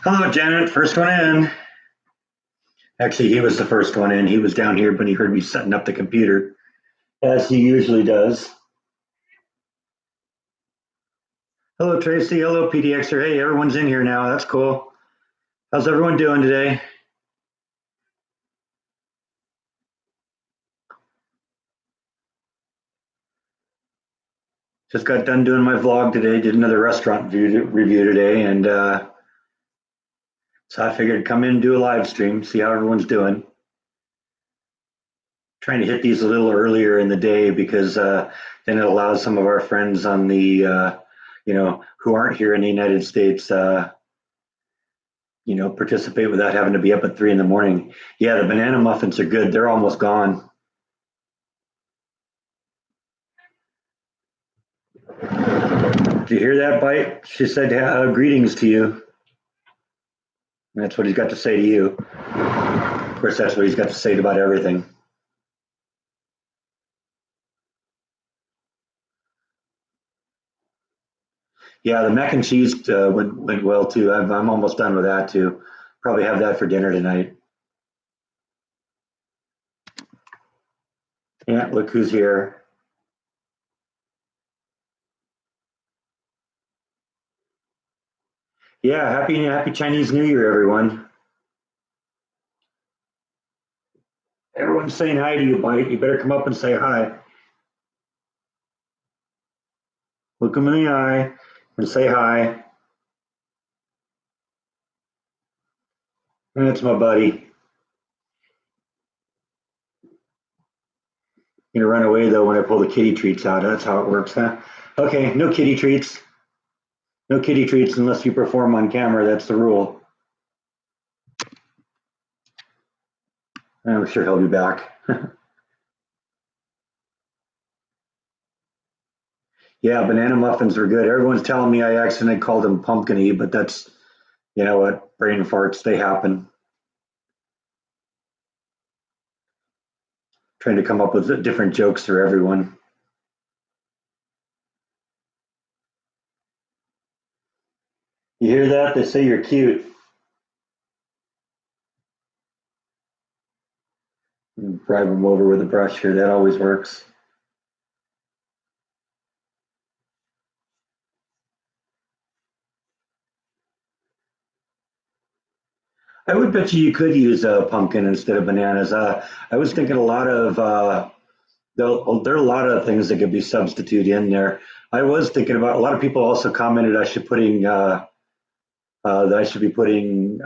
Hello, Janet. First one in. Actually, he was the first one in. He was down here, but he heard me setting up the computer, as he usually does. Hello, Tracy. Hello, PDXer. Hey, everyone's in here now. That's cool. How's everyone doing today? Just got done doing my vlog today. Did another restaurant review today, and so I figured come in and do a live stream, see how everyone's doing. Trying to hit these a little earlier in the day because then it allows some of our friends on the who aren't here in the United States participate without having to be up at 3 in the morning. Yeah, the banana muffins are good. They're almost gone. Did you hear that, Bite? She said greetings to you. That's what he's got to say to you. Of course, that's what he's got to say about everything. Yeah, the mac and cheese went well too. I'm almost done with that too. Probably have that for dinner tonight. Yeah, look who's here. Yeah, happy Chinese New Year, everyone. Everyone's saying hi to you, Bite. You better come up and say hi. Look them in the eye and say hi. And it's my buddy. You're gonna run away though when I pull the kitty treats out. That's how it works, huh? Okay, no kitty treats. No kitty treats unless you perform on camera. That's the rule. I'm sure he'll be back. Yeah, banana muffins are good. Everyone's telling me I accidentally called them pumpkin-y, but that's, you know what, brain farts, they happen. Trying to come up with different jokes for everyone. You hear that? They say you're cute. Bribe them over with a brush here. That always works. I would bet you could use a pumpkin instead of bananas. I was thinking a lot of there are a lot of things that could be substituted in there. I was thinking about a lot of people also commented that I should be putting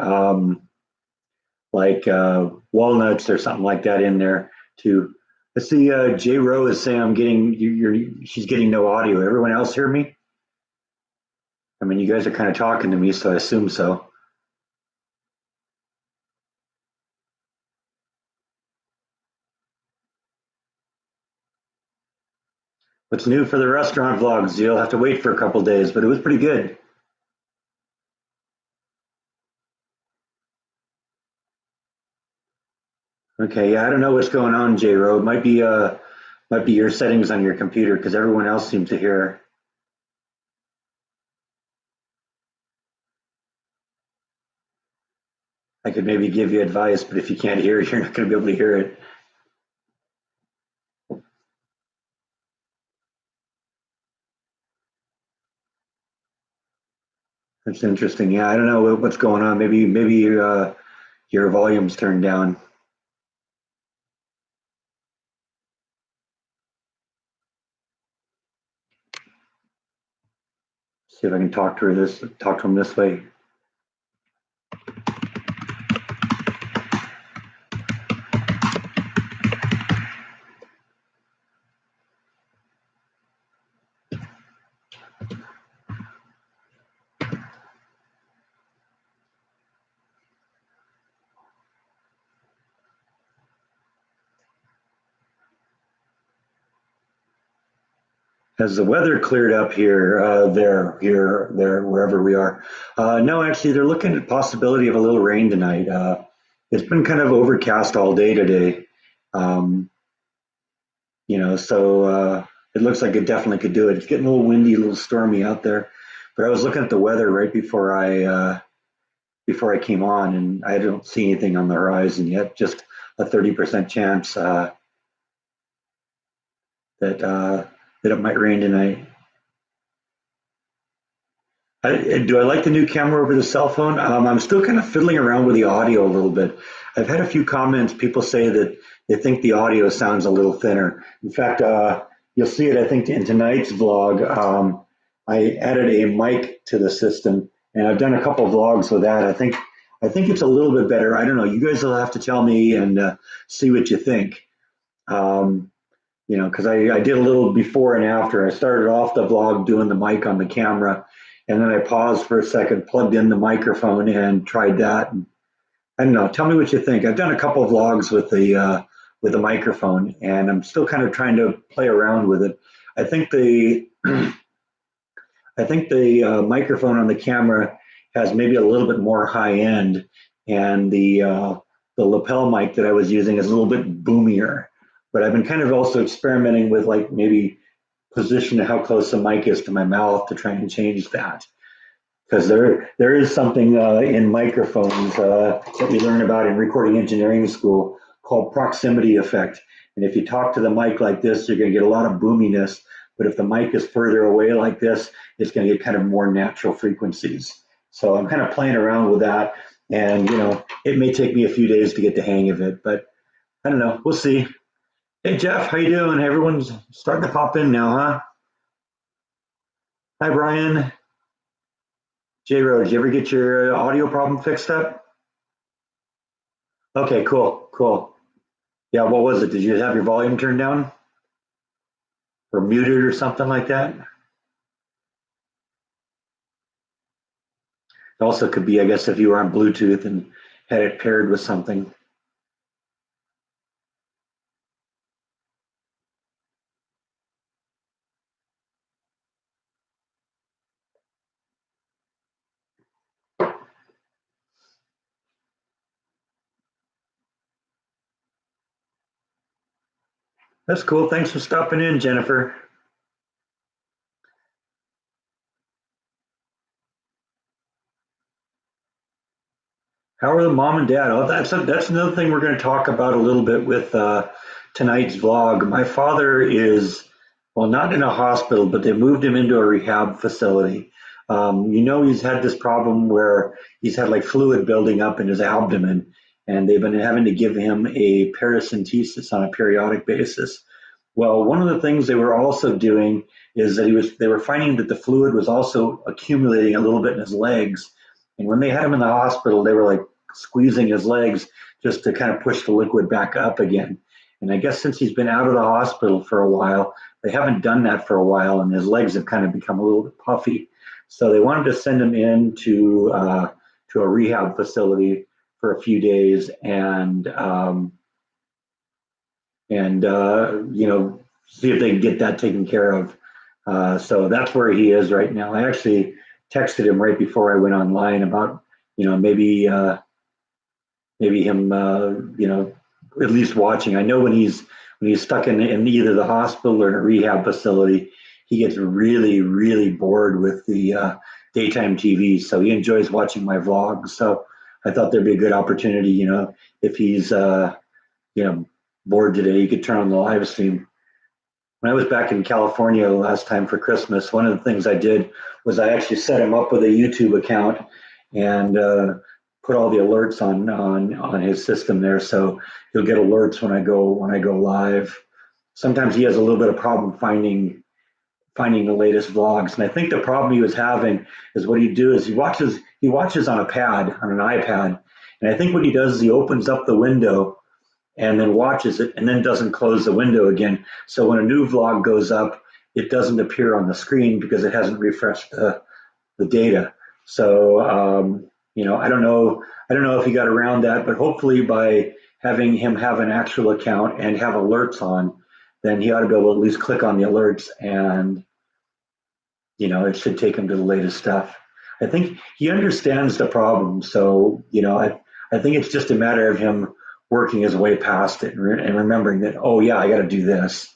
like walnuts or something like that in there too. Let's see. J Rowe is saying I'm getting she's getting no audio. Everyone else hear me? I mean, you guys are kind of talking to me, so I assume so. What's new for the restaurant vlogs? You'll have to wait for a couple days, but it was pretty good. Okay, yeah, I don't know what's going on, J Rowe. Might be your settings on your computer because everyone else seems to hear. I could maybe give you advice, but if you can't hear it, you're not going to be able to hear it. That's interesting. Yeah, I don't know what's going on. Maybe your volume's turned down. See if I can talk to him this way. Has the weather cleared up here, there, wherever we are? No, actually, they're looking at possibility of a little rain tonight. It's been kind of overcast all day today. Um, so it looks like it definitely could do it. It's getting a little windy, a little stormy out there. But I was looking at the weather right before I before I came on, and I don't see anything on the horizon yet. Just a 30% chance that it might rain tonight. Do I like the new camera over the cell phone? I'm still kind of fiddling around with the audio a little bit. I've had a few comments. People say that they think the audio sounds a little thinner. In fact, you'll see it, I think, in tonight's vlog. I added a mic to the system, and I've done a couple of vlogs with that. I think it's a little bit better. I don't know. You guys will have to tell me and see what you think. Um, because I did a little before and after. I started off the vlog doing the mic on the camera, and then I paused for a second, plugged in the microphone, and tried that. And I don't know. Tell me what you think. I've done a couple of vlogs with the microphone, and I'm still kind of trying to play around with it. I think the microphone on the camera has maybe a little bit more high end, and the lapel mic that I was using is a little bit boomier. But I've been kind of also experimenting with like maybe position how close the mic is to my mouth to try and change that. Because there is something in microphones that we learn about in recording engineering school called proximity effect. And if you talk to the mic like this, you're going to get a lot of boominess. But if the mic is further away like this, it's going to get kind of more natural frequencies. So I'm kind of playing around with that. And, it may take me a few days to get the hang of it. But I don't know. We'll see. Hey, Jeff, how you doing? Everyone's starting to pop in now, huh? Hi, Brian. J-Ro, did you ever get your audio problem fixed up? Okay, cool. Yeah, what was it? Did you have your volume turned down or muted or something like that? It also could be, I guess, if you were on Bluetooth and had it paired with something. That's cool. Thanks for stopping in, Jennifer. How are the mom and dad? Oh, that's another thing we're going to talk about a little bit with tonight's vlog. My father is, well, not in a hospital, but they moved him into a rehab facility. He's had this problem where he's had like fluid building up in his abdomen, and they've been having to give him a paracentesis on a periodic basis. Well, one of the things they were also doing is that they were finding that the fluid was also accumulating a little bit in his legs. And when they had him in the hospital, they were like squeezing his legs just to kind of push the liquid back up again. And I guess since he's been out of the hospital for a while, they haven't done that for a while, and his legs have kind of become a little bit puffy. So they wanted to send him in to a rehab facility for a few days and see if they can get that taken care of. So that's where he is right now. I actually texted him right before I went online about maybe him at least watching. I know when he's stuck in either the hospital or in a rehab facility, he gets really, really bored with the daytime TV. So he enjoys watching my vlogs. So I thought there'd be a good opportunity, if he's bored today, he could turn on the live stream. When I was back in California last time for Christmas, one of the things I did was I actually set him up with a YouTube account and put all the alerts on his system there, so he'll get alerts when I go live. Sometimes he has a little bit of problem finding the latest vlogs, and I think the problem he was having is what he'd do is he watches on an iPad, and I think what he does is he opens up the window and then watches it and then doesn't close the window again. So when a new vlog goes up, it doesn't appear on the screen because it hasn't refreshed the data. So I don't know if he got around that, but hopefully by having him have an actual account and have alerts on, then he ought to be able to at least click on the alerts and it should take him to the latest stuff. I think he understands the problem, so I think it's just a matter of him working his way past it and remembering that, oh yeah, I got to do this.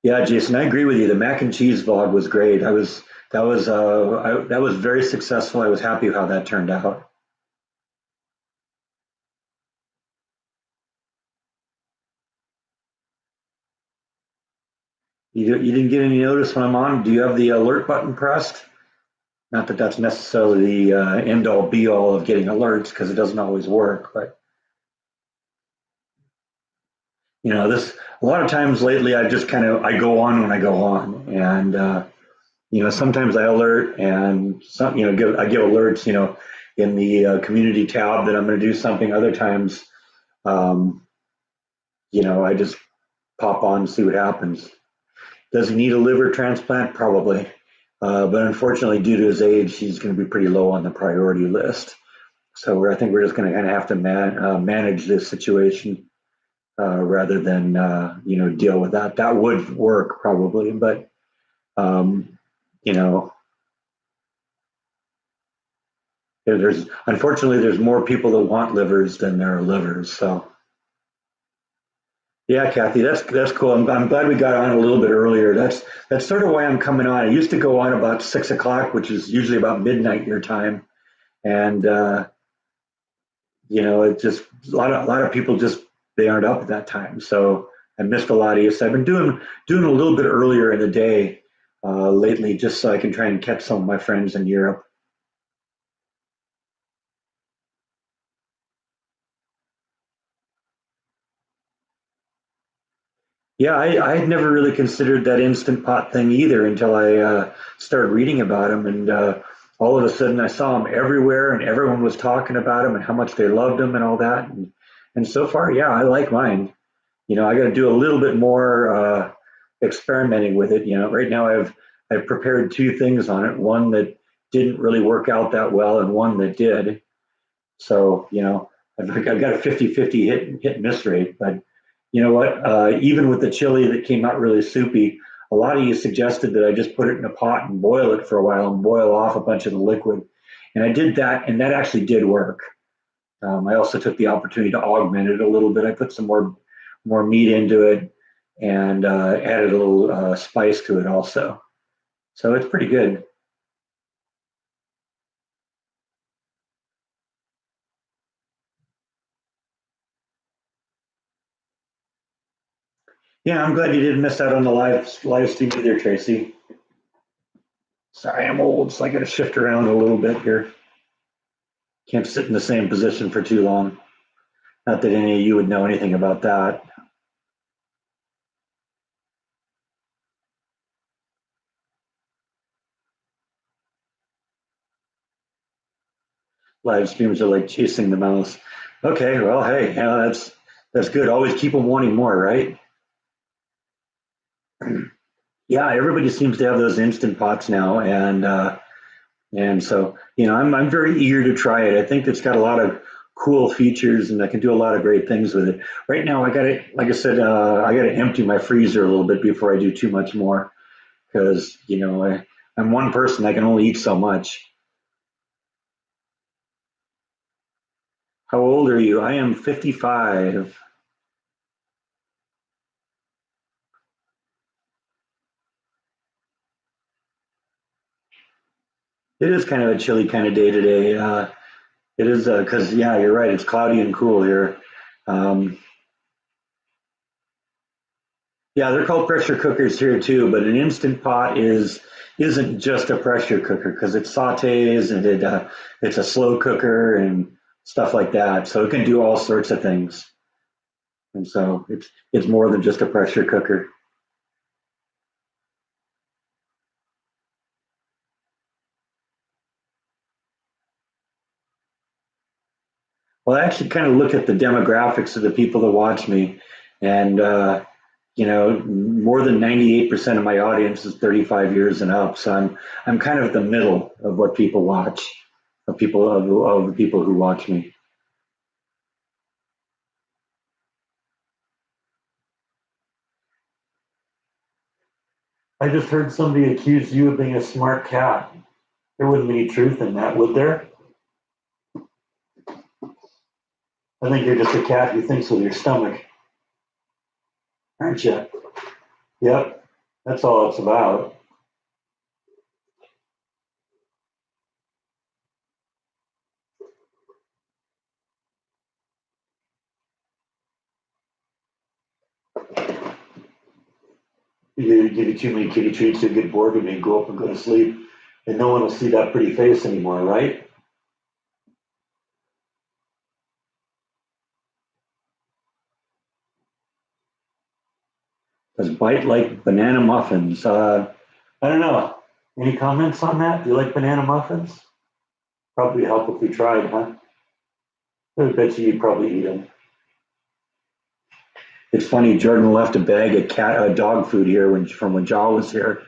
Yeah, Jason, I agree with you. The mac and cheese vlog was great. I was that was very successful. I was happy how that turned out. You didn't get any notice when I'm on. Do you have the alert button pressed? Not that that's necessarily the end all be all of getting alerts because it doesn't always work. But this a lot of times lately, I just I go on when I go on, and sometimes I alert and some I give alerts in the community tab that I'm going to do something. Other times, um, I just pop on and see what happens. Does he need a liver transplant? Probably. But unfortunately, due to his age, he's going to be pretty low on the priority list. So I think we're just going to kind of have to manage this situation rather than deal with that. That would work probably, but um, you know, there's unfortunately there's more people that want livers than there are livers. So yeah, Kathy, that's cool. I'm glad we got on a little bit earlier. That's sort of why I'm coming on. I used to go on about 6 o'clock, which is usually about midnight your time, and it just a lot of people just they aren't up at that time. So I missed a lot of you. So I've been doing a little bit earlier in the day lately, just so I can try and catch some of my friends in Europe. Yeah, I had never really considered that instant pot thing either until I started reading about them, and all of a sudden I saw them everywhere, and everyone was talking about them and how much they loved them and all that. And so far, yeah, I like mine. I got to do a little bit more experimenting with it. Right now I've prepared two things on it. One that didn't really work out that well, and one that did. So, I've got a 50-50 hit and miss rate. But you know what? Even with the chili that came out really soupy, a lot of you suggested that I just put it in a pot and boil it for a while and boil off a bunch of the liquid. And I did that, and that actually did work. I also took the opportunity to augment it a little bit. I put some more meat into it and added a little spice to it also. So it's pretty good. Yeah, I'm glad you didn't miss out on the live stream either, Tracy. Sorry, I'm old, so I got to shift around a little bit here. Can't sit in the same position for too long. Not that any of you would know anything about that. Live streams are like chasing the mouse. Okay, well, hey, that's good. Always keep them wanting more, right? Yeah, everybody seems to have those instant pots now, and so I'm very eager to try it. I think it's got a lot of cool features, and I can do a lot of great things with it. Right now, I got to, like I said, I got to empty my freezer a little bit before I do too much more because I'm one person. I can only eat so much. How old are you? I am 55. It is kind of a chilly kind of day today. It is because yeah, you're right. It's cloudy and cool here. Um, yeah, they're called pressure cookers here too, but an instant pot isn't just a pressure cooker because it sautés and it's a slow cooker and stuff like that. So it can do all sorts of things, and so it's more than just a pressure cooker. Well, I actually kind of look at the demographics of the people that watch me, and more than 98% of my audience is 35 years and up. So I'm kind of at the middle of what people watch, of the people who watch me. I just heard somebody accuse you of being a smart cat. There wouldn't be any truth in that, would there? I think you're just a cat who thinks with your stomach, aren't you? Yep, that's all it's about. You give you too many kitty treats, you'll get bored and you go up and go to sleep, and no one will see that pretty face anymore, right? Does Bite like banana muffins? I don't know. Any comments on that? Do you like banana muffins? Probably help if we tried, huh? I bet you'd probably eat them. It's funny, Jordan left a bag of dog food here from when Jaw was here,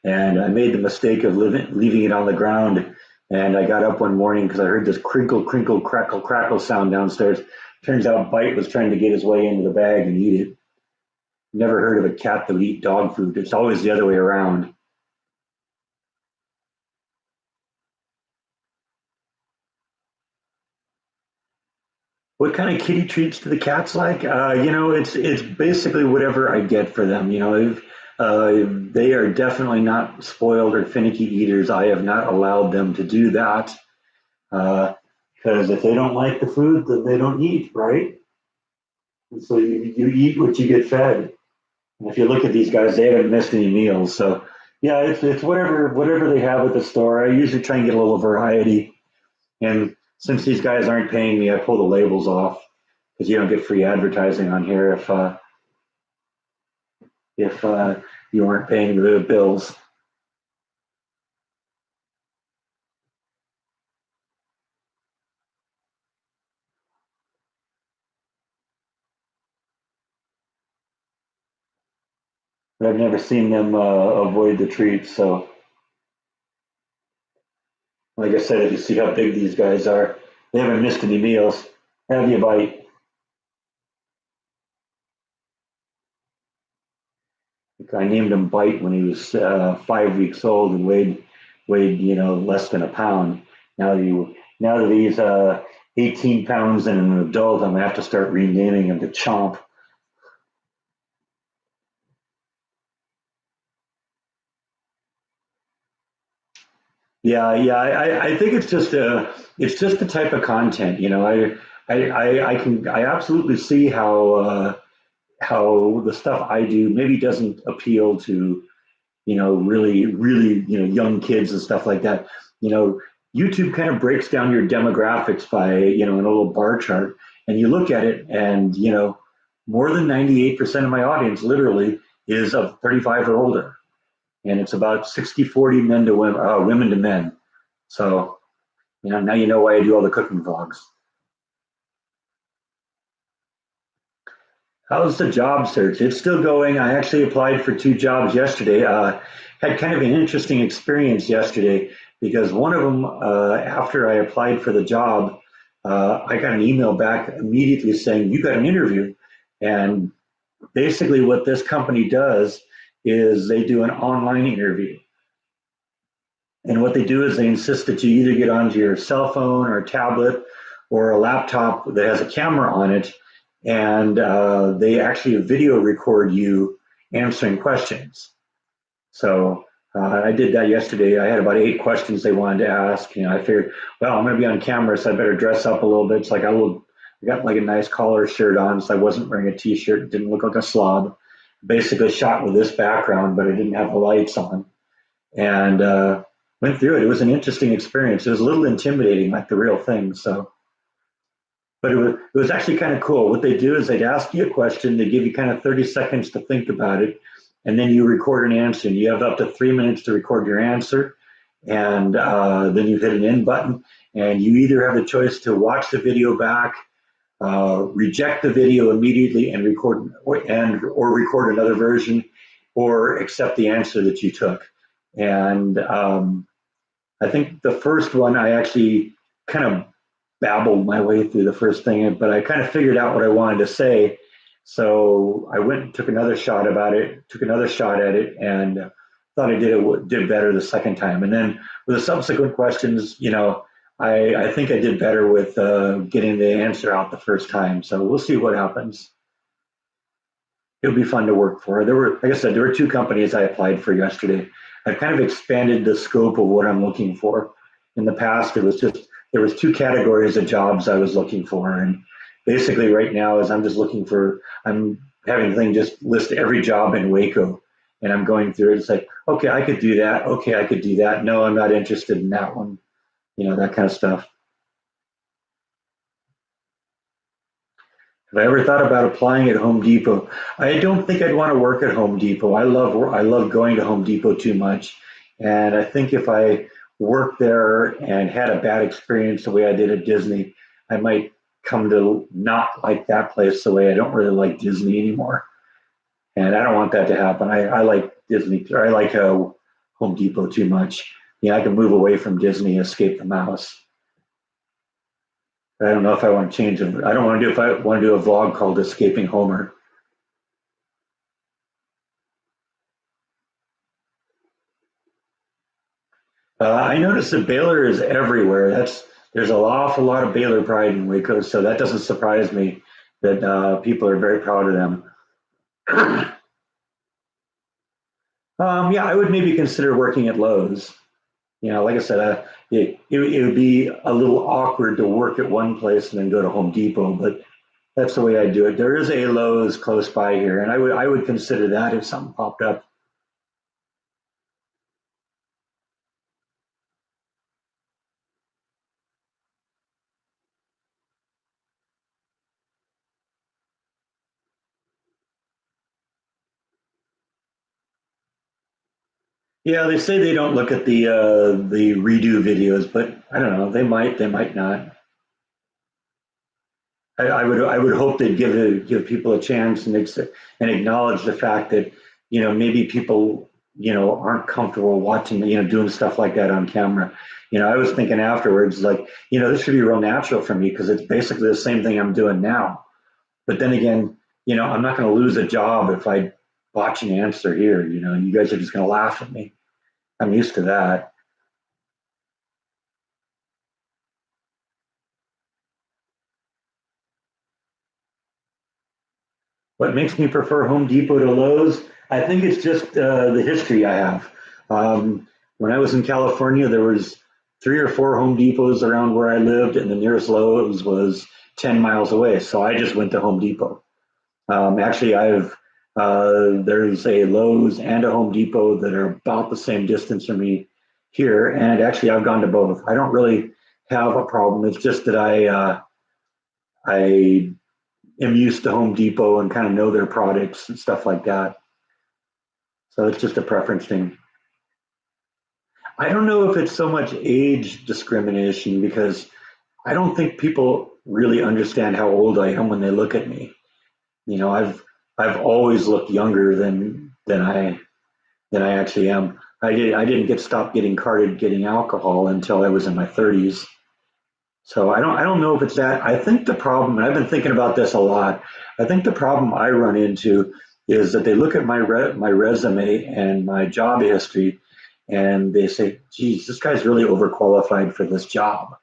and I made the mistake of leaving it on the ground. And I got up one morning because I heard this crinkle, crinkle, crackle, crackle sound downstairs. Turns out Bite was trying to get his way into the bag and eat it. Never heard of a cat that would eat dog food. It's always the other way around. What kind of kitty treats do the cats like? It's basically whatever I get for them. If, they are definitely not spoiled or finicky eaters. I have not allowed them to do that because if they don't like the food, then they don't eat, right? And so you eat what you get fed. And if you look at these guys, they haven't missed any meals. So yeah, it's whatever they have at the store. I usually try and get a little variety. And since these guys aren't paying me, I pull the labels off because you don't get free advertising on here if you aren't paying the bills. But I've never seen them avoid the treats. So, like I said, if you see how big these guys are, they haven't missed any meals. Have you bite? I named him Bite when he was 5 weeks old and weighed less than a pound. Now that he's 18 pounds and an adult, I'm gonna have to start renaming him to Chomp. Yeah. I think it's just the type of content. I absolutely see how the stuff I do maybe doesn't appeal to really young kids and stuff like that. You know, YouTube kind of breaks down your demographics by in a little bar chart, and you look at it, and more than 98% of my audience literally is of 35 or older, and it's about 60-40 men to women, women to men. So now you know why I do all the cooking vlogs. How's the job search? It's still going. I actually applied for two jobs yesterday. Had kind of an interesting experience yesterday because one of them, after I applied for the job, I got an email back immediately saying, "You got an interview." And basically, what this company does is they do an online interview. And what they do is they insist that you either get onto your cell phone or a tablet or a laptop that has a camera on it, and they actually video record you answering questions. So I did that yesterday. I had about 8 questions they wanted to ask. I figured, well, I'm going to be on camera, so I better dress up a little bit. It's like I got like a nice collar shirt on, so I wasn't wearing a t-shirt. It didn't look like a slob. Basically shot with this background, but I didn't have the lights on. And went through it. It was an interesting experience. It was a little intimidating, like the real thing. So, but it was actually kind of cool. What they do is they'd ask you a question, they give you kind of 30 seconds to think about it, and then you record an answer. And you have up to 3 minutes to record your answer, and then you hit an end button, and you either have the choice to watch the video back, reject the video immediately, and or record another version, or accept the answer that you took. And I think the first one I actually kind of babbled my way through the first thing, but I kind of figured out what I wanted to say. So I went and took another shot about it, took another shot at it, and thought I did better the second time. And then with the subsequent questions, I think I did better with getting the answer out the first time. So we'll see what happens. It'll be fun to work for. Like I said, there were two companies I applied for yesterday. I've kind of expanded the scope of what I'm looking for. In the past, there was two categories of jobs I was looking for, and basically right now is I'm having the thing just list every job in Waco, and I'm going through it. It's like, okay, I could do that. Okay, I could do that. No, I'm not interested in that one. That kind of stuff. Have I ever thought about applying at Home Depot? I don't think I'd want to work at Home Depot. I love going to Home Depot too much, and I think if I worked there and had a bad experience the way I did at Disney, I might come to not like that place the way I don't really like Disney anymore. And I don't want that to happen. I like Disney, or I like Home Depot too much. I can move away from Disney, escape the mouse. I don't know if I want to change it. I don't want to do if I want to do a vlog called Escaping Homer. I noticed that Baylor is everywhere. There's an awful lot of Baylor pride in Waco, so that doesn't surprise me that people are very proud of them. Yeah, I would maybe consider working at Lowe's. Like I said, it would be a little awkward to work at one place and then go to Home Depot, but that's the way I do it. There is a Lowe's close by here, and I would consider that if something popped up. Yeah, they say they don't look at the redo videos, but I don't know. They might not. I would hope they'd give people a chance and acknowledge the fact that maybe people aren't comfortable watching doing stuff like that on camera. I was thinking afterwards like this should be real natural for me because it's basically the same thing I'm doing now. But then again, I'm not going to lose a job if I botch an answer here. You guys are just going to laugh at me. I'm used to that. What makes me prefer Home Depot to Lowe's? I think it's just the history I have. When I was in California, there was 3 or 4 Home Depots around where I lived, and the nearest Lowe's was 10 miles away. So I just went to Home Depot. Actually, there's a Lowe's and a Home Depot that are about the same distance from me here, and actually I've gone to both. I don't really have a problem. It's just that I am used to Home Depot and kind of know their products and stuff like that. So it's just a preference thing. I don't know if it's so much age discrimination because I don't think people really understand how old I am when they look at me. I've always looked younger than I actually am. I didn't get stopped getting carded getting alcohol until I was in my 30s. So I don't know if it's that. I think the problem, and I've been thinking about this a lot. I think the problem I run into is that they look at my resume and my job history, and they say, "Geez, this guy's really overqualified for this job."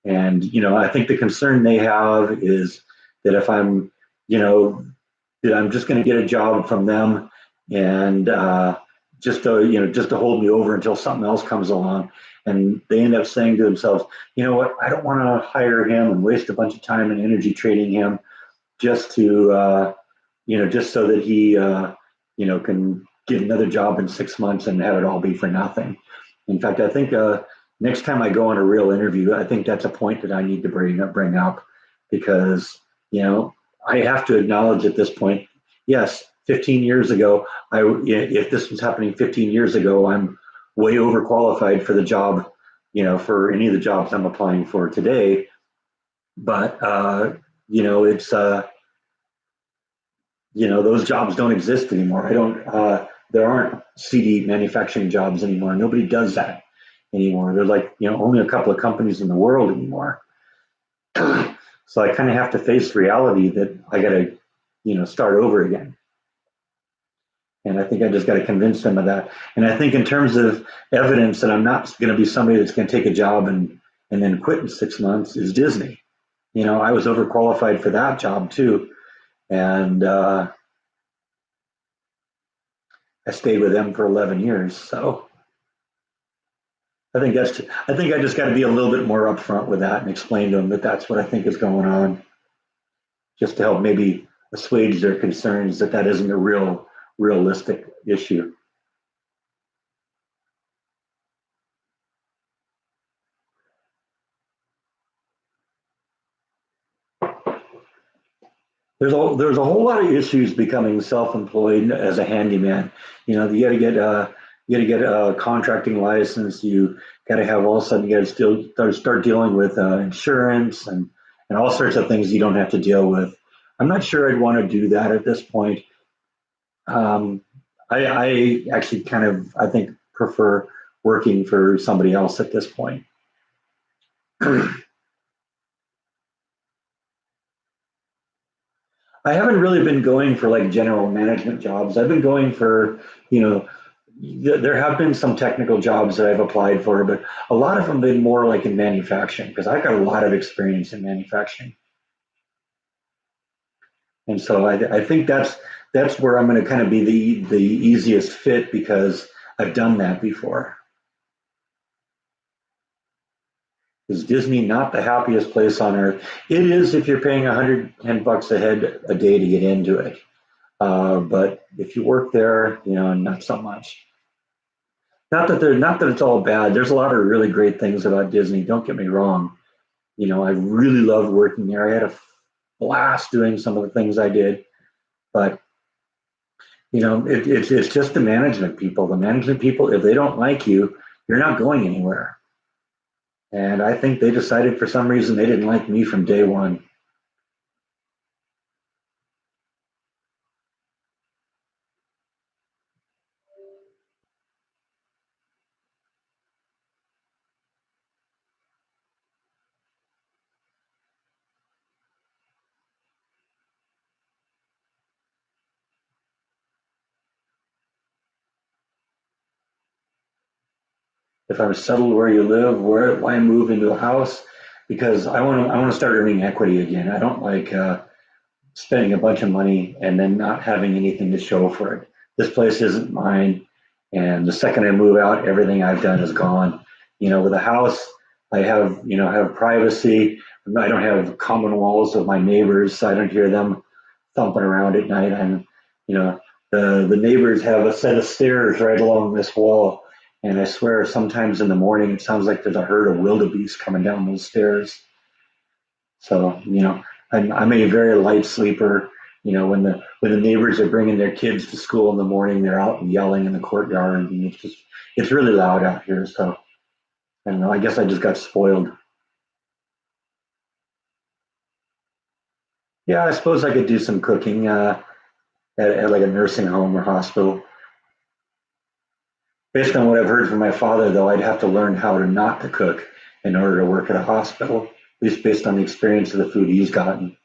And I think the concern they have is that if you know, that I'm just going to get a job from them, and just to hold me over until something else comes along. And they end up saying to themselves, you know what, I don't want to hire him and waste a bunch of time and energy training him just to just so that he can get another job in 6 months and have it all be for nothing. In fact, I think next time I go on a real interview, I think that's a point that I need to bring up because I have to acknowledge at this point, yes, 15 years ago, if this was happening 15 years ago, I'm way overqualified for the job, for any of the jobs I'm applying for today. But it's those jobs don't exist anymore. I don't. There aren't CD manufacturing jobs anymore. Nobody does that anymore. There's like only a couple of companies in the world anymore. So I kind of have to face reality that I got to start over again. And I think I just got to convince them of that. And I think in terms of evidence that I'm not going to be somebody that's going to take a job and then quit in 6 months is Disney. I was overqualified for that job too, and I stayed with them for 11 years. So I think I just got to be a little bit more upfront with that and explain to them that that's what I think is going on, just to help maybe assuage their concerns that that isn't a realistic issue. There's a whole lot of issues becoming self-employed as a handyman. You got to get a contracting license. You got to have all of a sudden you got to still start dealing with insurance and all sorts of things you don't have to deal with. I'm not sure I'd want to do that at this point. Um, I actually kind of I think prefer working for somebody else at this point. I haven't really been going for like general management jobs. I've been going for, you know, there have been some technical jobs that I've applied for, but a lot of them have been more like in manufacturing because I've got a lot of experience in manufacturing. And so I think that's where I'm going to kind of be the easiest fit because I've done that before. Is Disney not the happiest place on earth? It is if you're paying $110 a head a day to get into it. But if you work there, not so much. Not that it's all bad. There's a lot of really great things about Disney. Don't get me wrong. I really loved working there. I had a blast doing some of the things I did. But it's just the management people. The management people, if they don't like you, you're not going anywhere. And I think they decided for some reason they didn't like me from day one. If I'm settled where you live, why move into a house? Because I want to start earning equity again. I don't like spending a bunch of money and then not having anything to show for it. This place isn't mine, and the second I move out, everything I've done is gone. With a house, I have privacy. I don't have common walls with my neighbors, so I don't hear them thumping around at night. And you know, the neighbors have a set of stairs right along this wall, and I swear sometimes in the morning it sounds like there's a herd of wildebeest coming down those stairs. So, I'm a very light sleeper. When the neighbors are bringing their kids to school in the morning, they're out yelling in the courtyard, and it's really loud out here. So I don't know. I guess I just got spoiled. Yeah, I suppose I could do some cooking at like a nursing home or hospital. Based on what I've heard from my father, though, I'd have to learn how to not to cook in order to work at a hospital. At least based on the experience of the food he's gotten.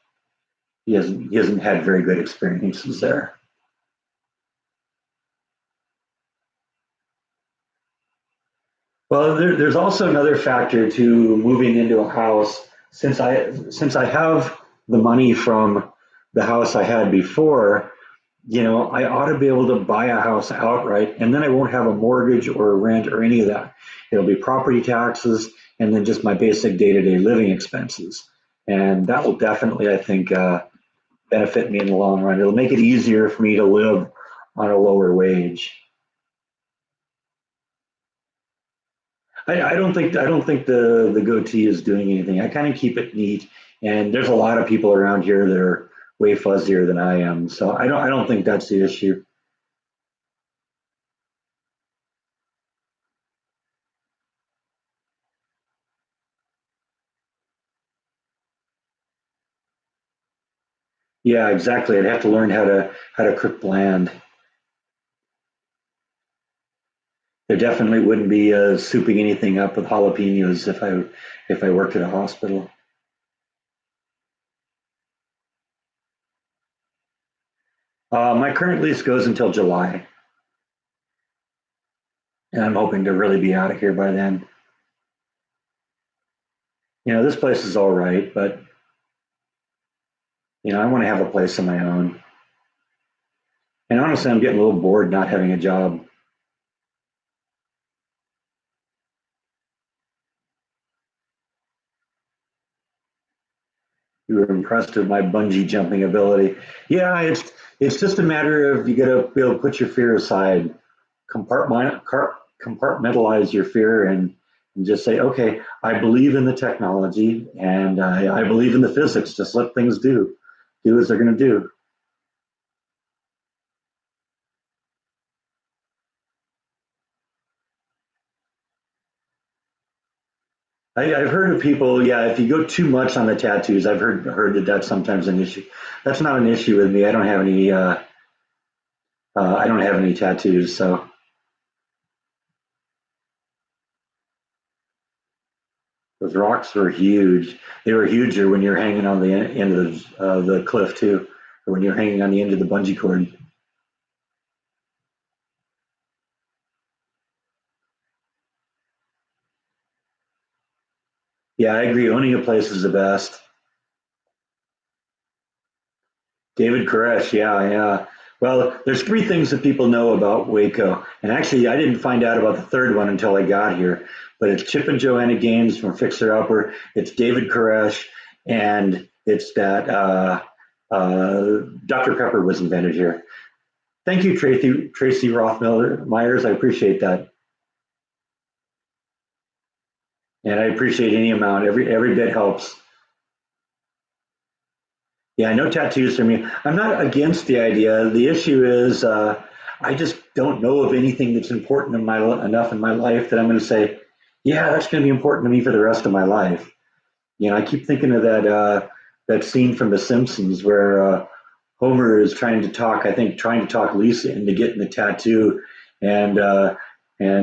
He hasn't had very good experiences there. Well, there's also another factor to moving into a house. Since I have the money from the house I had before, I ought to be able to buy a house outright, and then I won't have a mortgage or a rent or any of that. It'll be property taxes and then just my basic day-to-day living expenses, and that will definitely, I think, benefit me in the long run. It'll make it easier for me to live on a lower wage. I don't think the goatee is doing anything. I kind of keep it neat, and there's a lot of people around here that are way fuzzier than I am, so I don't think that's the issue. Yeah, exactly. I'd have to learn how to cook bland. There definitely wouldn't be souping anything up with jalapenos if I worked at a hospital. My current lease goes until July, and I'm hoping to really be out of here by then. This place is all right, but I want to have a place of my own. And honestly, I'm getting a little bored not having a job. You were impressed with my bungee jumping ability. Yeah, it's just a matter of you got to be able to put your fear aside, compartmentalize your fear, and just say, okay, I believe in the technology and I believe in the physics. Just let things do as they're going to do. I've heard of people, yeah, if you go too much on the tattoos, I've heard that that's sometimes an issue. That's not an issue with me. I don't have any tattoos, so those rocks were huge. They were huger when you're hanging on the end of the cliff too, or when you're hanging on the end of the bungee cord. Yeah, I agree. Owning a place is the best. David Koresh, yeah, yeah. Well, there's three things that people know about Waco, and actually, I didn't find out about the third one until I got here. But it's Chip and Joanna Gaines from Fixer Upper. It's David Koresh, and it's that Dr. Pepper was invented here. Thank you, Tracy Rothmiller Myers. I appreciate that, and I appreciate any amount. Every bit helps. Yeah, no tattoos for me. I'm not against the idea. The issue is I just don't know of anything that's important in my enough in my life that I'm going to say, yeah, that's going to be important to me for the rest of my life. You know, I keep thinking of that scene from The Simpsons where Homer is trying to talk, I think, trying to talk Lisa into getting the tattoo, and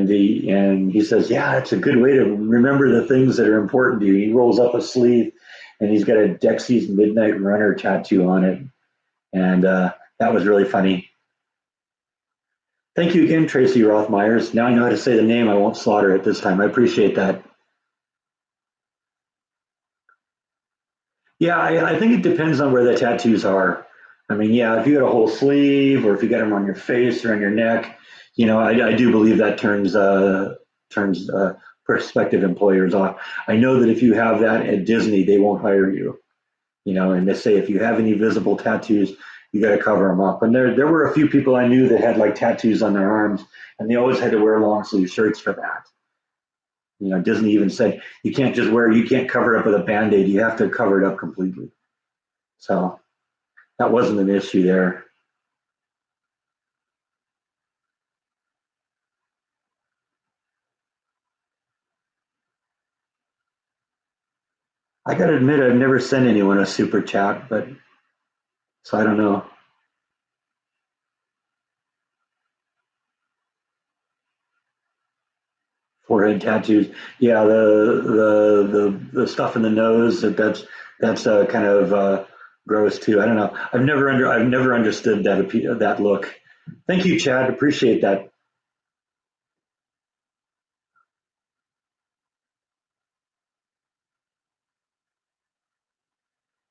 he says, "Yeah, it's a good way to remember the things that are important to you." He rolls up a sleeve, and he's got a Dexy's Midnight Runner tattoo on it, and that was really funny. Thank you again, Tracy Rothmeyers. Now I know how to say the name. I won't slaughter it this time. I appreciate that. Yeah, I think it depends on where the tattoos are. I mean, yeah, if you got a whole sleeve or if you got them on your face or on your neck, you know, I do believe that turns prospective employers off. I know that if you have that at Disney, they won't hire you. You know, and they say if you have any visible tattoos, you got to cover them up. And there were a few people I knew that had like tattoos on their arms, and they always had to wear long sleeve shirts for that. You know, Disney even said you can't cover it up with a band aid. You have to cover it up completely. So that wasn't an issue there. I got to admit, I've never sent anyone a super chat, but so I don't know. Forehead tattoos, yeah, the stuff in the nose that's kind of gross too. I don't know. I've never understood that look. Thank you, Chad. Appreciate that.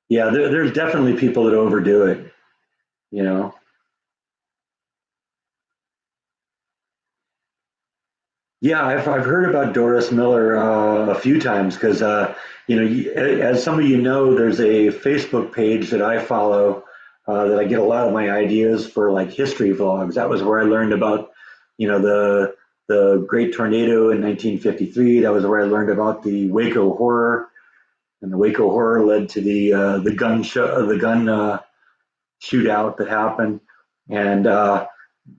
Yeah, there's definitely people that overdo it. You know. Yeah, I've heard about Doris Miller a few times because you know, as some of you know, there's a Facebook page that I follow that I get a lot of my ideas for like history vlogs. That was where I learned about, you know, the Great Tornado in 1953. That was where I learned about the Waco Horror, and the Waco Horror led to the gun shootout that happened, and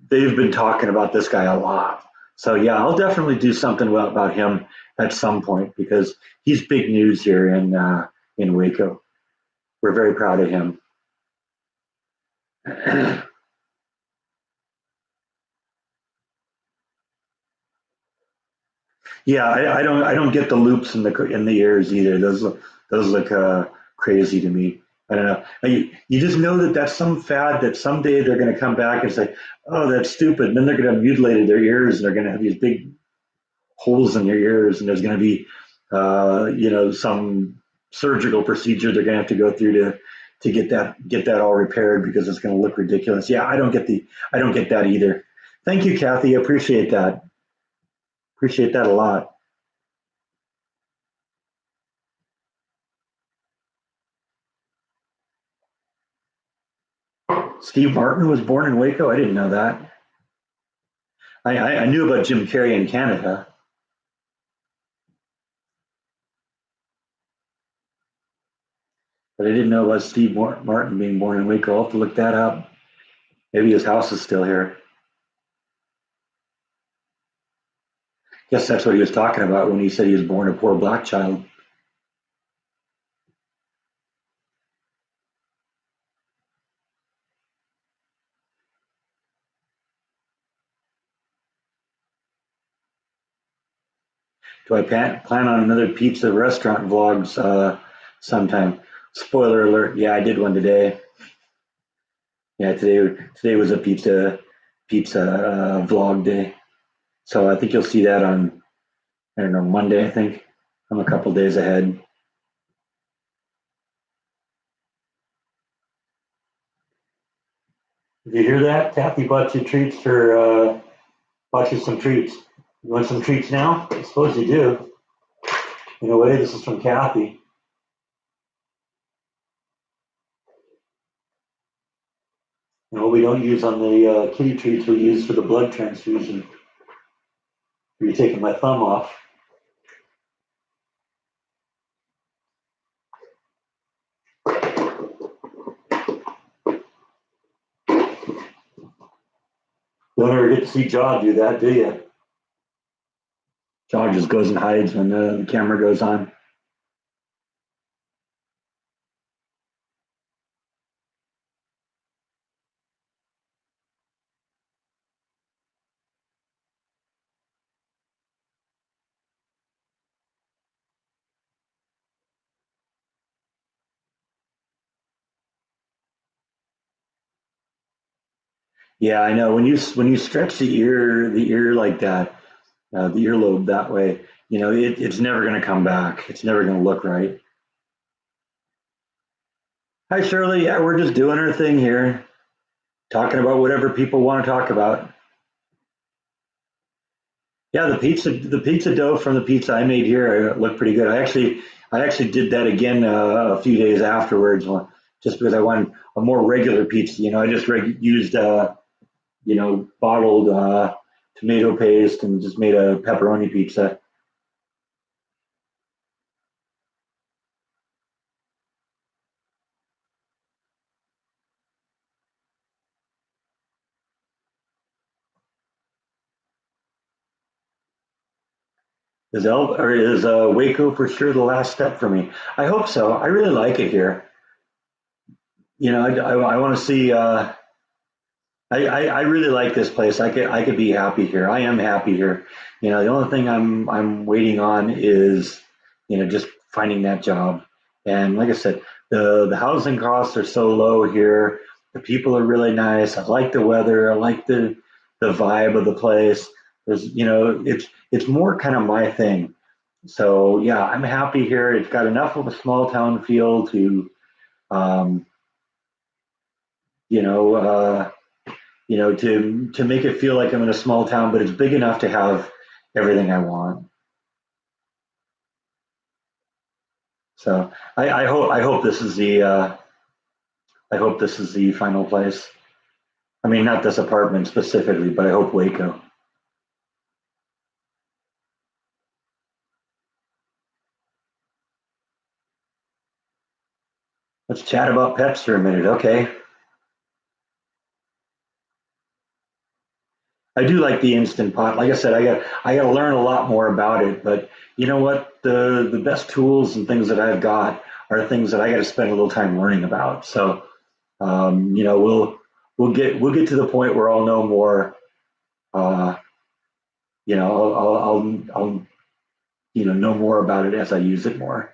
they've been talking about this guy a lot. So yeah, I'll definitely do something about him at some point because he's big news here in Waco. We're very proud of him. Yeah, I don't get the loops in the ears either. Those look crazy to me. I don't know. You just know that that's some fad that someday they're going to come back and say, "Oh, that's stupid." And then they're going to have mutilated their ears and they're going to have these big holes in your ears, and there's going to be, you know, some surgical procedure they're going to have to go through to get that all repaired because it's going to look ridiculous. Yeah, I don't get that either. Thank you, Kathy. Appreciate that. Appreciate that a lot. Steve Martin was born in Waco. I didn't know that. I knew about Jim Carrey in Canada, but I didn't know about Steve Martin being born in Waco. I'll have to look that up. Maybe his house is still here. Guess that's what he was talking about when he said he was born a poor black child. Do I plan on another pizza restaurant vlogs sometime? Spoiler alert, yeah, I did one today. Yeah, today was a pizza vlog day. So I think you'll see that on, I don't know, Monday, I think. I'm a couple days ahead. Did you hear that? Kathy bought you treats for bought you some treats. You want some treats now? I suppose you do. In a way, this is from Kathy. You know, we don't use on the kitty treats, we use for the blood transfusion. You're taking my thumb off. You don't ever get to see Jaw do that, do you? Jaw just goes and hides when the camera goes on. Yeah, I know. When you stretch the ear like that, the earlobe that way, it's never going to come back. It's never going to look right. Hi, Shirley. Yeah, we're just doing our thing here, talking about whatever people want to talk about. Yeah, the pizza dough from the pizza I made here looked pretty good. I actually did that again a few days afterwards, just because I wanted a more regular pizza. I just used bottled tomato paste and just made a pepperoni pizza. Is Waco for sure the last step for me? I hope so. I really like it here. I want to see. I really like this place. I could be happy here. I am happy here. The only thing I'm waiting on is just finding that job. And like I said, the housing costs are so low here. The people are really nice. I like the weather. I like the vibe of the place. It's more kind of my thing. So yeah, I'm happy here. It's got enough of a small town feel to um, you know. To make it feel like I'm in a small town, but it's big enough to have everything I want. So I hope this is the final place. I mean, not this apartment specifically, but I hope Waco. Let's chat about pets for a minute, okay? I do like the instant pot. Like I said, I got to learn a lot more about it. But you know what? The best tools and things that I've got are things that I got to spend a little time learning about. So we'll get to the point where I'll know more. Uh, I'll know more about it as I use it more.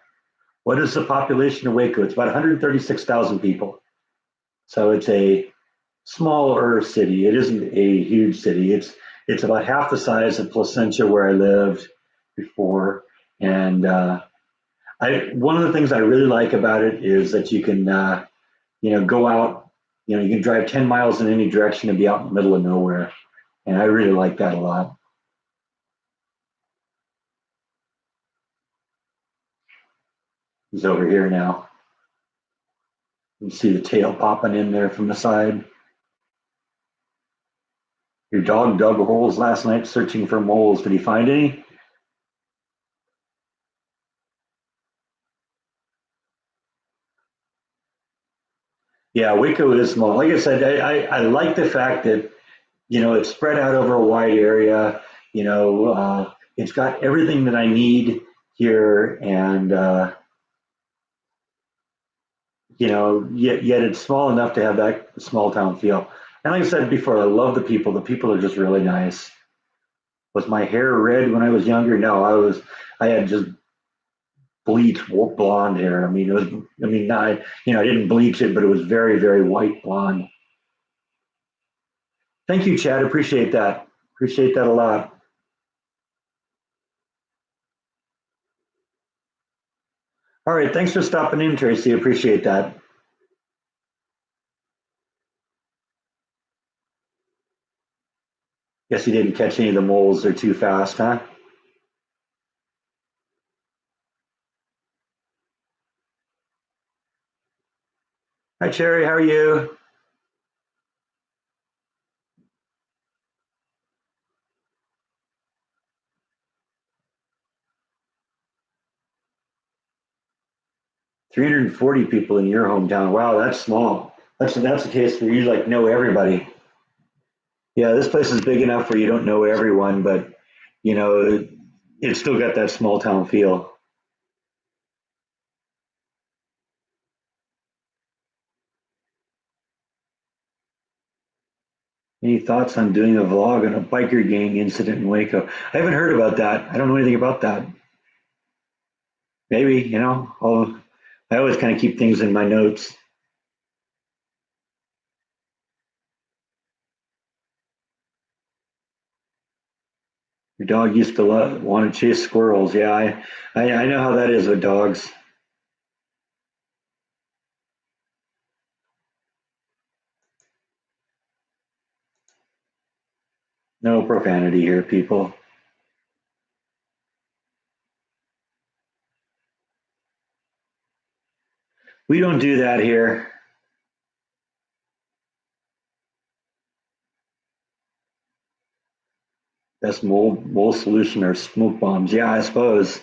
What is the population of Waco? It's about 136,000 people. So it's a smaller city. It isn't a huge city. It's about half the size of Placentia where I lived before. And I one of the things I really like about it is that you can go out. You can drive 10 miles in any direction and be out in the middle of nowhere. And I really like that a lot. He's over here now. You see the tail popping in there from the side. Your dog dug holes last night searching for moles. Did he find any? Yeah, Waco is small. Like I said, I like the fact that it's spread out over a wide area. It's got everything that I need here, and yet it's small enough to have that small town feel. And like I said before, I love the people. The people are just really nice. Was my hair red when I was younger? No, I had just bleached blonde hair. I mean, it was. I mean, not. I didn't bleach it, but it was very, very white blonde. Thank you, Chad. Appreciate that. Appreciate that a lot. All right, thanks for stopping in, Tracy. Appreciate that. Guess you didn't catch any of the moles. They're too fast, huh? Hi, Cherry. How are you? 340 people in your hometown. Wow, that's small. That's the case where you like know everybody. Yeah, this place is big enough where you don't know everyone, but you know, it's still got that small town feel. Any thoughts on doing a vlog on a biker gang incident in Waco? I haven't heard about that. I don't know anything about that. Maybe, I always kind of keep things in my notes. Your dog used to want to chase squirrels. Yeah, I know how that is with dogs. No profanity here, people. We don't do that here. Best mole solution are smoke bombs. Yeah, I suppose.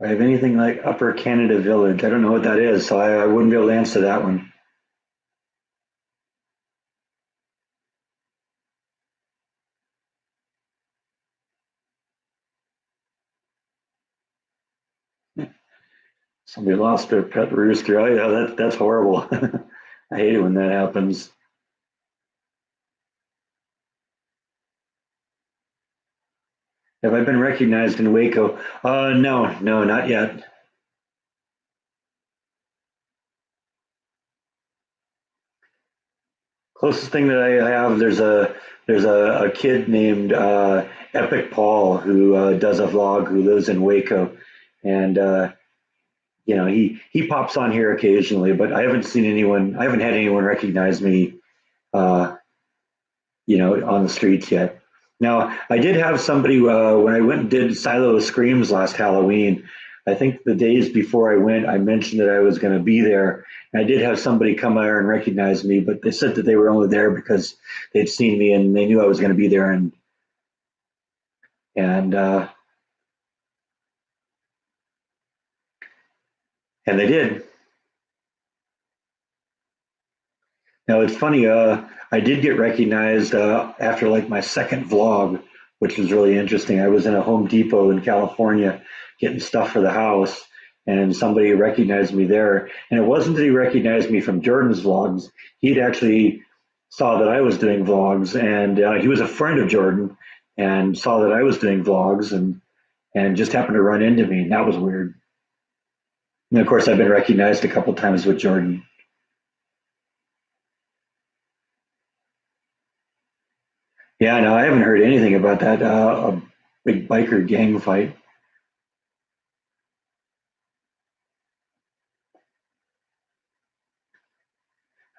I have anything like Upper Canada Village. I don't know what that is, so I wouldn't be able to answer that one. Somebody lost their pet rooster. Oh yeah, that's horrible. I hate it when that happens. Have I been recognized in Waco? No, no, not yet. Closest thing that I have, there's a kid named Epic Paul who does a vlog who lives in Waco, and he pops on here occasionally, but I haven't seen anyone. I haven't had anyone recognize me, uh, on the streets yet. Now, I did have somebody when I went and did Silo of Screams last Halloween. I think the days before I went, I mentioned that I was going to be there. And I did have somebody come there and recognize me, but they said that they were only there because they'd seen me and they knew I was going to be there, and and they did. Now it's funny. I did get recognized after like my second vlog, which was really interesting. I was in a Home Depot in California getting stuff for the house, and somebody recognized me there. And it wasn't that he recognized me from Jordan's vlogs. He'd actually saw that I was doing vlogs, and he was a friend of Jordan, and saw that I was doing vlogs, and just happened to run into me, and that was weird. And of course, I've been recognized a couple times with Jordan. Yeah, no, I haven't heard anything about that a big biker gang fight.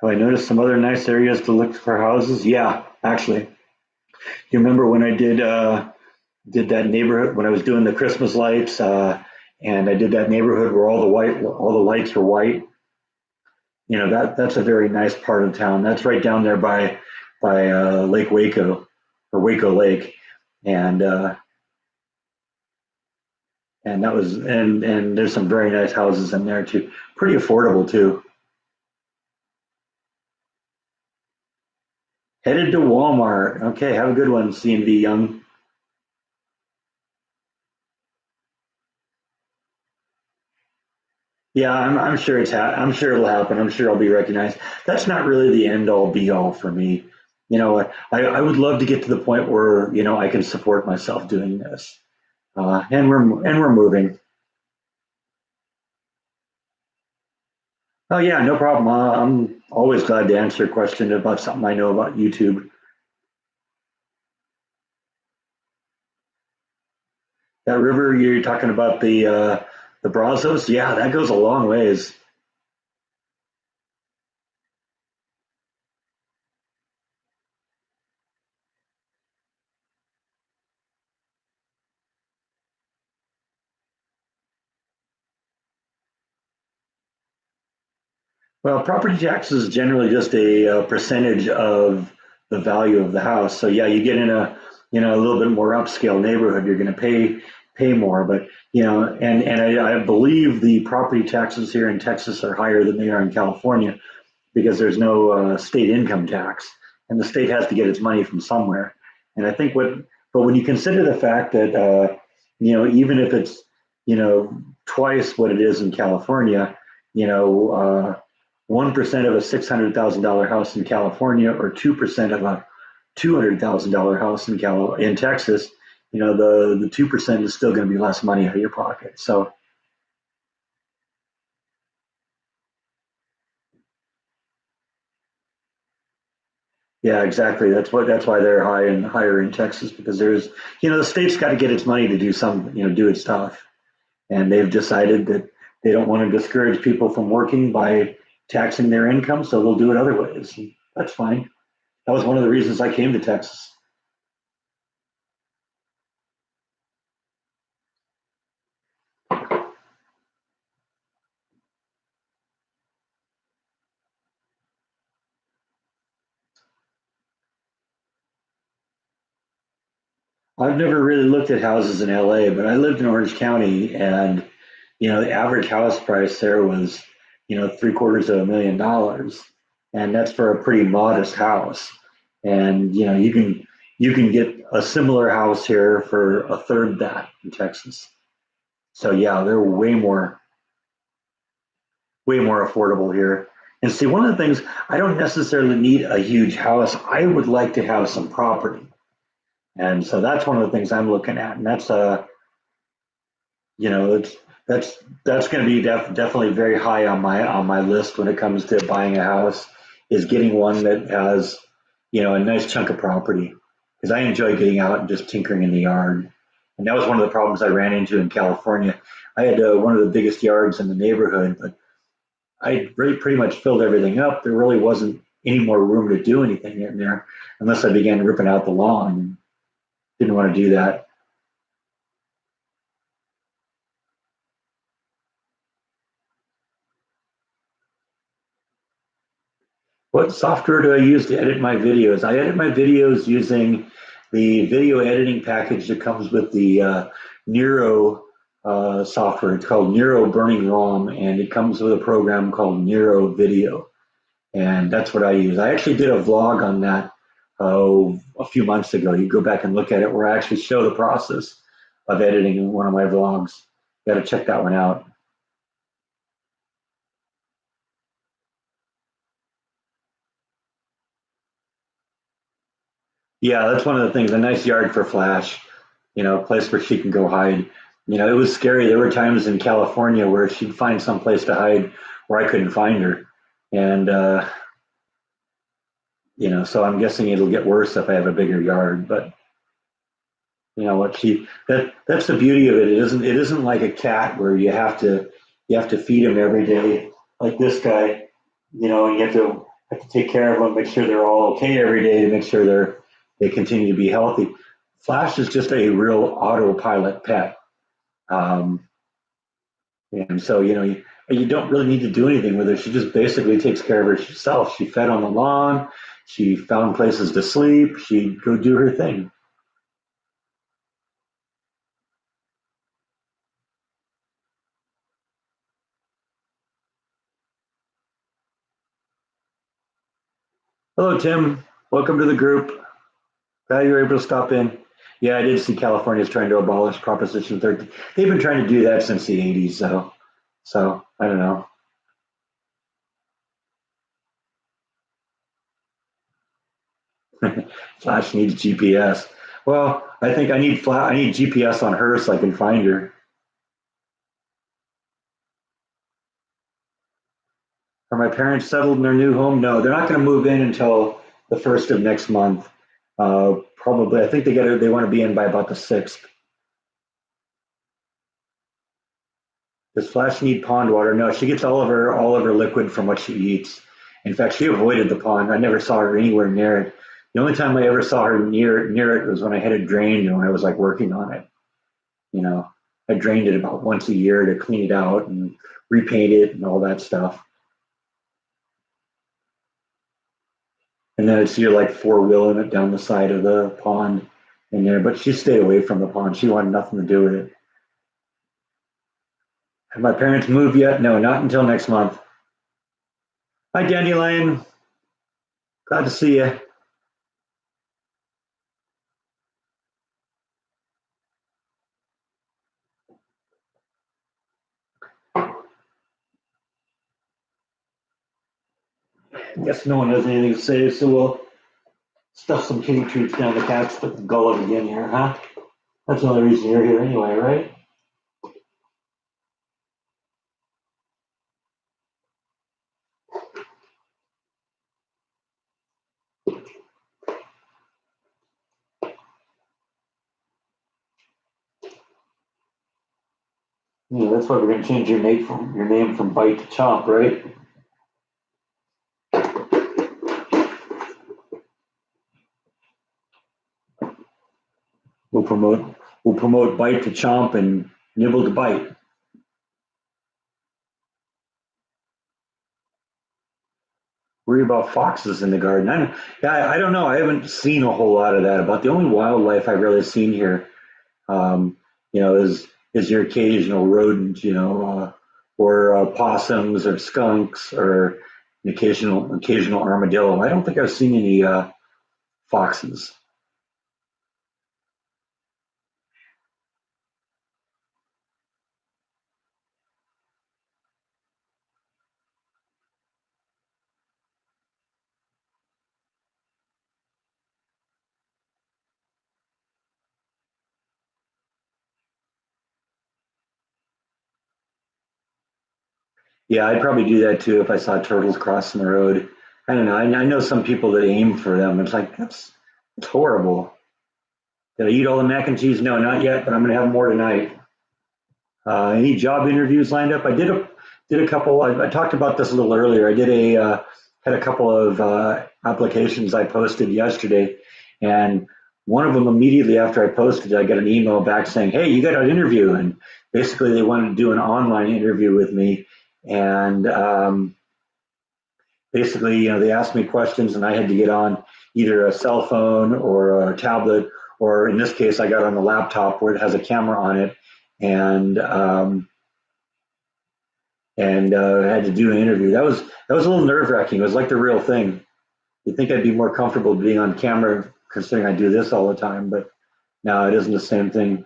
Have I noticed some other nice areas to look for houses? Yeah, actually. You remember when I did that neighborhood when I was doing the Christmas lights? and I did that neighborhood where all the lights were white. That's a very nice part of town. That's right down there by Lake Waco or Waco Lake, and and there's some very nice houses in there too. Pretty affordable too. Headed to Walmart. Okay, have a good one, C&V Young. Yeah, I'm sure I'm sure it'll happen. I'm sure I'll be recognized. That's not really the end all be all for me. I would love to get to the point where I can support myself doing this. And we're moving. Oh yeah, no problem. I'm always glad to answer a question about something I know about YouTube. That river you're talking about, the Brazos, yeah, that goes a long ways. Well, property tax is generally just a percentage of the value of the house. So yeah, you get in a little bit more upscale neighborhood, you're going to pay more. But and I believe the property taxes here in Texas are higher than they are in California because there's no state income tax, and the state has to get its money from somewhere. And I think but when you consider the fact that even if it's twice what it is in California, 1% of a $600,000 house in California or 2% of a $200,000 house in Texas, the 2% is still going to be less money out of your pocket. So yeah, exactly. That's why they're higher in Texas because the state's got to get its money to do its stuff, and they've decided that they don't want to discourage people from working by taxing their income, so they'll do it other ways. That's fine. That was one of the reasons I came to Texas. I've never really looked at houses in LA, but I lived in Orange County, and the average house price there was three-quarters of $1 million, and that's for a pretty modest house. And you can get a similar house here for a third that in Texas. So yeah, they're way more affordable here. And see, one of the things, I don't necessarily need a huge house. I would like to have some property, and so that's one of the things I'm looking at, and it's that's going to be definitely very high on my list when it comes to buying a house, is getting one that has a nice chunk of property, because I enjoy getting out and just tinkering in the yard. And that was one of the problems I ran into in California. I had one of the biggest yards in the neighborhood, but I really pretty much filled everything up. There really wasn't any more room to do anything in there unless I began ripping out the lawn. Didn't want to do that. What software do I use to edit my videos? I edit my videos using the video editing package that comes with the Nero software. It's called Nero Burning ROM, and it comes with a program called Nero Video, and that's what I use. I actually did a vlog on that a few months ago. You go back and look at it, where I actually show the process of editing in one of my vlogs. You got to check that one out. Yeah, that's one of the things. A nice yard for Flash, a place where she can go hide. It was scary. There were times in California where she'd find some place to hide where I couldn't find her, and so I'm guessing it'll get worse if I have a bigger yard. But you know what? That's the beauty of it. It isn't like a cat where you have to feed him every day like this guy. And you have to take care of them, make sure they're all okay every day to make sure they continue to be healthy. Flash is just a real autopilot pet. Um, And so, you don't really need to do anything with her. She just basically takes care of herself. She fed on the lawn. She found places to sleep. She'd go do her thing. Hello, Tim. Welcome to the group. Glad you were able to stop in. Yeah, I did see California's trying to abolish Proposition 13. They've been trying to do that since the 80s, so I don't know. Flash needs GPS. Well, I think I need GPS on her so I can find her. Are my parents settled in their new home? No, they're not going to move in until the first of next month. Probably, I think they want to be in by about the 6th. Does Flash need pond water? No, she gets all of her liquid from what she eats. In fact, she avoided the pond. I never saw her anywhere near it. The only time I ever saw her near it was when I had it drained and when I was like working on it. You know, I drained it about once a year to clean it out and repaint it and all that stuff. And then I'd see her like four wheeling it down the side of the pond in there, but she stayed away from the pond. She wanted nothing to do with it. Have my parents moved yet? No, not until next month. Hi, Dandelion. Glad to see you. I guess no one has anything to say, so we'll stuff some kitty treats down the cat's gullet again here, huh? That's the only reason you're here anyway, right? Yeah, that's why we're gonna change your name from Bite to Chomp, right? We'll promote we'll promote Bite to Chomp and Nibble to Bite. Worry about foxes in the garden. I don't know. I haven't seen a whole lot of that. About the only wildlife I've really seen here, um, is your occasional rodent, or possums or skunks or an occasional armadillo. I don't think I've seen any foxes. Yeah, I'd probably do that too if I saw turtles crossing the road. I don't know. I know some people that aim for them. It's like that's horrible. Did I eat all the mac and cheese? No, not yet, but I'm going to have more tonight. Any job interviews lined up? I did a couple. I talked about this a little earlier. I did a had a couple of applications I posted yesterday, and one of them immediately after I posted, I got an email back saying, "Hey, you got an interview," and basically they wanted to do an online interview with me, and basically, they asked me questions, and I had to get on either a cell phone or a tablet, or in this case, I got on a laptop where it has a camera on it, and had to do an interview. That was a little nerve wracking. It was like the real thing. You'd think I'd be more comfortable being on camera, considering I do this all the time, but no, it isn't the same thing.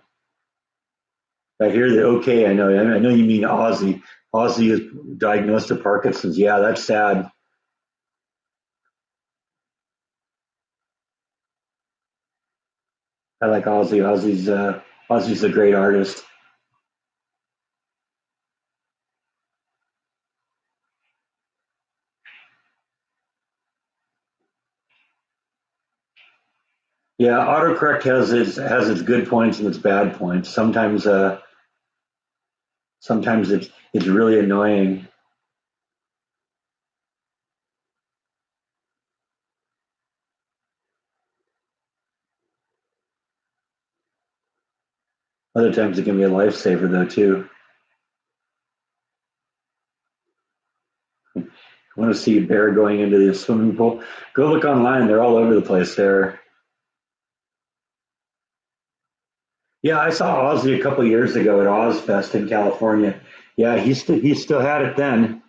I hear that. Okay, I know you mean Ozzy. Ozzy is diagnosed with Parkinson's. Yeah, that's sad. I like Ozzy. Ozzy's a great artist. Yeah, autocorrect has its good points and its bad points. Sometimes it's really annoying. Other times it can be a lifesaver though too. to see a bear going into the swimming pool, go look online. They're all over the place there. Yeah, I saw Ozzy a couple years ago at Ozfest in California. Yeah, he still had it then.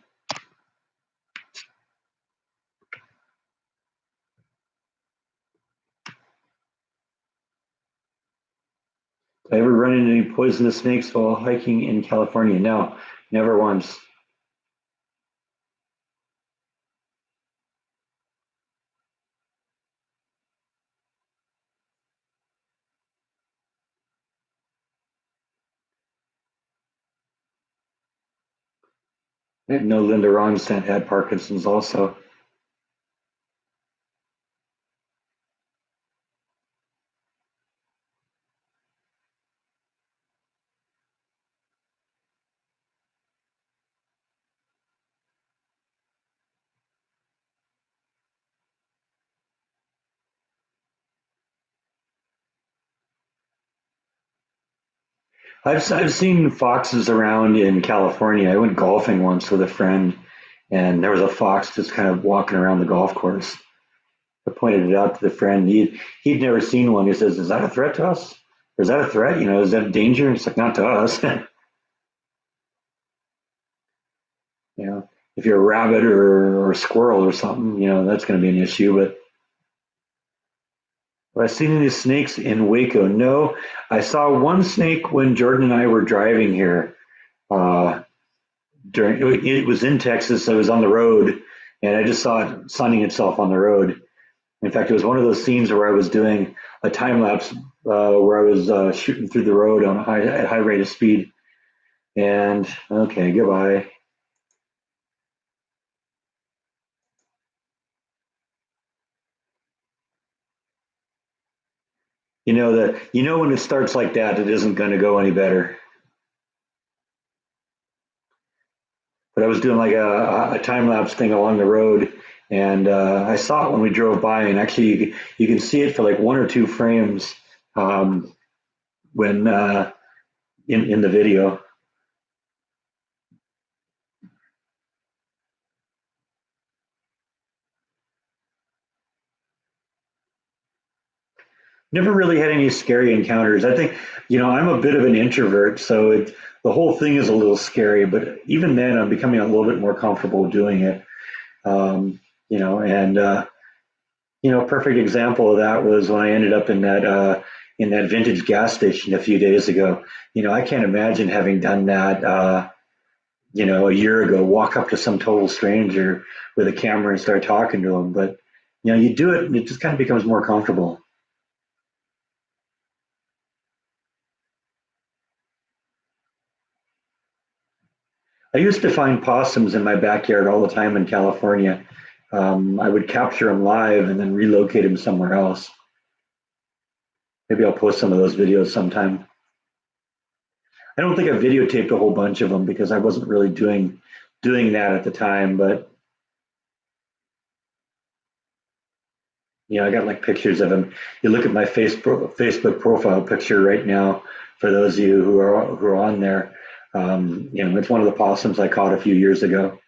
Have I ever run into any poisonous snakes while hiking in California? No, never once. I didn't know Linda Ronstadt had Parkinson's also. I've seen foxes around in California. I went golfing once with a friend, and there was a fox just kind of walking around the golf course. I pointed it out to the friend. He'd never seen one. He says, "Is that a threat to us? Or is that a threat? Is that a danger?" It's like, not to us. you know, if you're a rabbit or a squirrel or something, that's going to be an issue. But have I seen any snakes in Waco? No, I saw one snake when Jordan and I were driving here. Uh, during it was in Texas. I was on the road, and I just saw it sunning itself on the road. In fact, it was one of those scenes where I was doing a time lapse where I was shooting through the road on at high rate of speed. And okay, goodbye. When it starts like that, it isn't going to go any better. But I was doing like a time lapse thing along the road, and I saw it when we drove by, and actually you can see it for like 1 or 2 frames when in the video. Never really had any scary encounters. I think, I'm a bit of an introvert, so the whole thing is a little scary. But even then, I'm becoming a little bit more comfortable doing it. And perfect example of that was when I ended up in that vintage gas station a few days ago. I can't imagine having done that. A year ago, walk up to some total stranger with a camera and start talking to them. But you do it, and it just kind of becomes more comfortable. I used to find possums in my backyard all the time in California. I would capture them live and then relocate them somewhere else. Maybe I'll post some of those videos sometime. I don't think I videotaped a whole bunch of them because I wasn't really doing that at the time. But I got like pictures of them. You look at my Facebook profile picture right now. For those of you who are on there, it's one of the possums I caught a few years ago.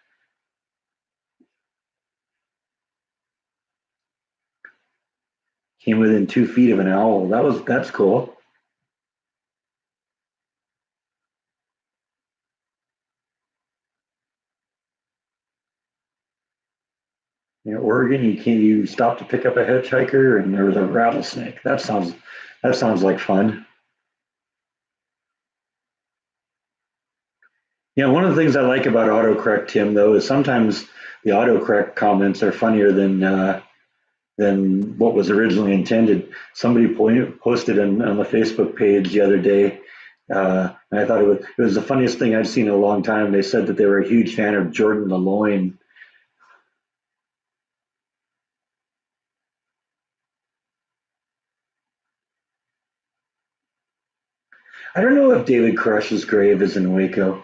Came within 2 feet of an owl. That's cool. Oregon, you stop to pick up a hitchhiker, and there was a rattlesnake. That sounds like fun. One of the things I like about autocorrect, Tim, though, is sometimes the autocorrect comments are funnier than what was originally intended. Somebody posted on the Facebook page the other day, and I thought it was the funniest thing I'd seen in a long time. They said that they were a huge fan of Jordan the Loin. I don't know if David Koреш's grave is in Waco.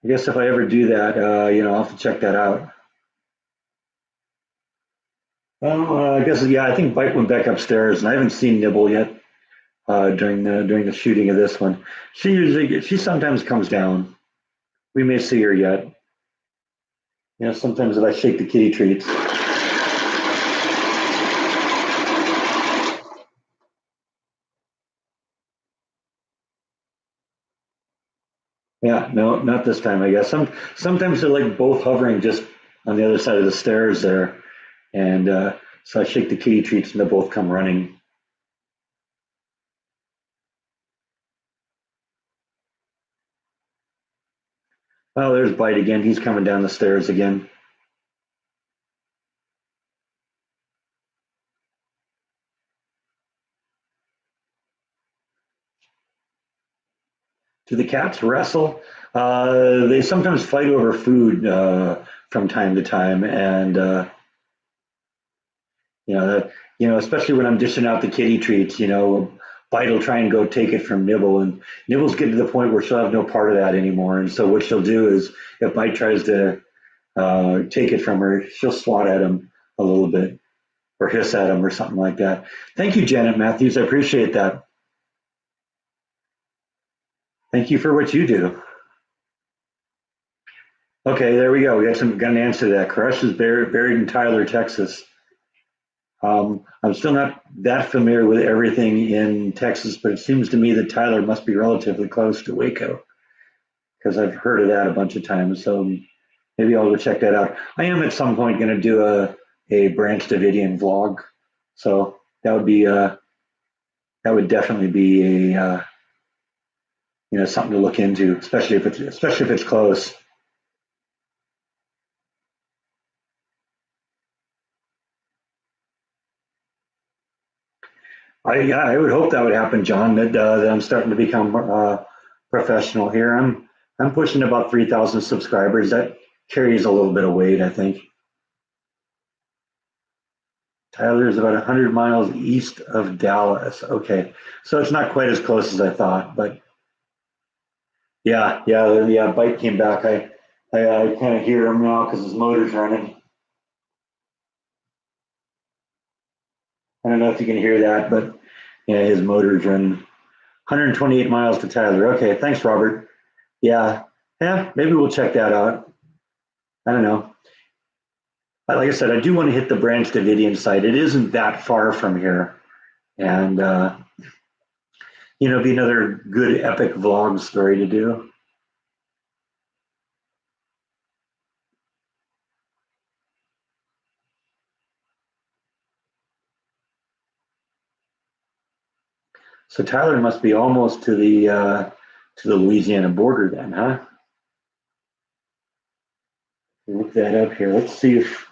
I guess if I ever do that, I'll have to check that out. Well, I guess yeah. I think Bite went back upstairs, and I haven't seen Nibble yet during the shooting of this one. She sometimes comes down. We may see her yet. You know, sometimes if I shake the kitty treats. Yeah, no, not this time, I guess. Sometimes they're like both hovering just on the other side of the stairs there, and so I shake the kitty treats and they both come running. Oh, there's Bite again. He's coming down the stairs again. Do the cats wrestle? They sometimes fight over food from time to time, and you know that especially when I'm dishing out the kitty treats. Bite will try and go take it from Nibble, and Nibble's getting to the point where she'll have no part of that anymore. And so what she'll do is, if Bite tries to take it from her, she'll swat at him a little bit or hiss at him or something like that. Thank you, Janet Matthews. I appreciate that. Thank you for what you do. Okay, there we go. Got an answer to that. Crush is buried in Tyler, Texas. I'm still not that familiar with everything in Texas, but it seems to me that Tyler must be relatively close to Waco because I've heard of that a bunch of times. So maybe I'll go check that out. I am at some point going to do a Branch Davidian vlog, so that would definitely be a something to look into, especially if it's close. I would hope that would happen, John. That I'm starting to become professional here. I'm pushing about 3,000 subscribers. That carries a little bit of weight, I think. Tyler is about 100 miles east of Dallas. Okay, so it's not quite as close as I thought, but yeah. Bite came back. I kind of hear him now because his motor's running. I don't know if you can hear that, but yeah, his motor's running. 128 miles to Tyler. Okay, thanks, Robert. Yeah, yeah, maybe we'll check that out. I don't know. Like I said, I do want to hit the Branch Davidian site. It isn't that far from here, and be another good epic vlog story to do. So Tyler must be almost to the Louisiana border then, huh? Look that up here. Let's see if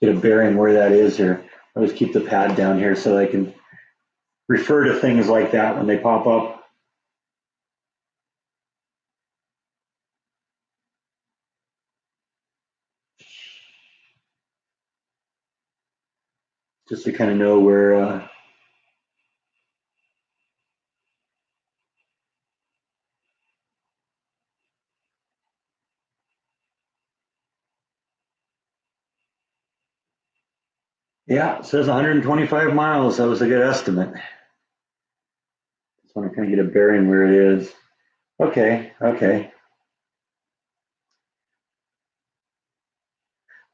get a bearing where that is here. I'll just keep the pad down here so I can refer to things like that when they pop up. Just to kind of know where. Yeah, it says 125 miles. That was a good estimate. Just want to kind of get a bearing where it is. Okay, okay.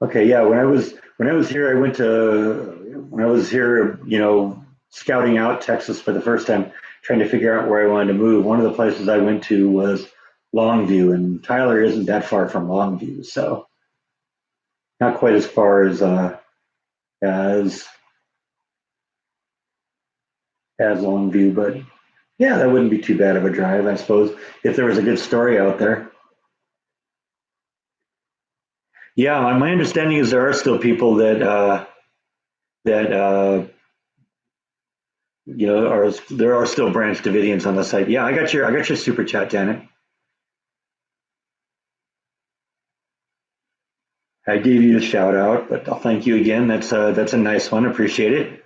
Okay, yeah. When I was here, I went to when I was here, scouting out Texas for the first time, trying to figure out where I wanted to move. One of the places I went to was Longview, and Tyler isn't that far from Longview, so not quite as far as as Longview, but yeah, that wouldn't be too bad of a drive, I suppose, if there was a good story out there. Yeah, my understanding is there are still people that are there are still Branch Davidians on the site. Yeah, I got your super chat, Janet. I gave you a shout out, but I'll thank you again. That's a nice one. Appreciate it.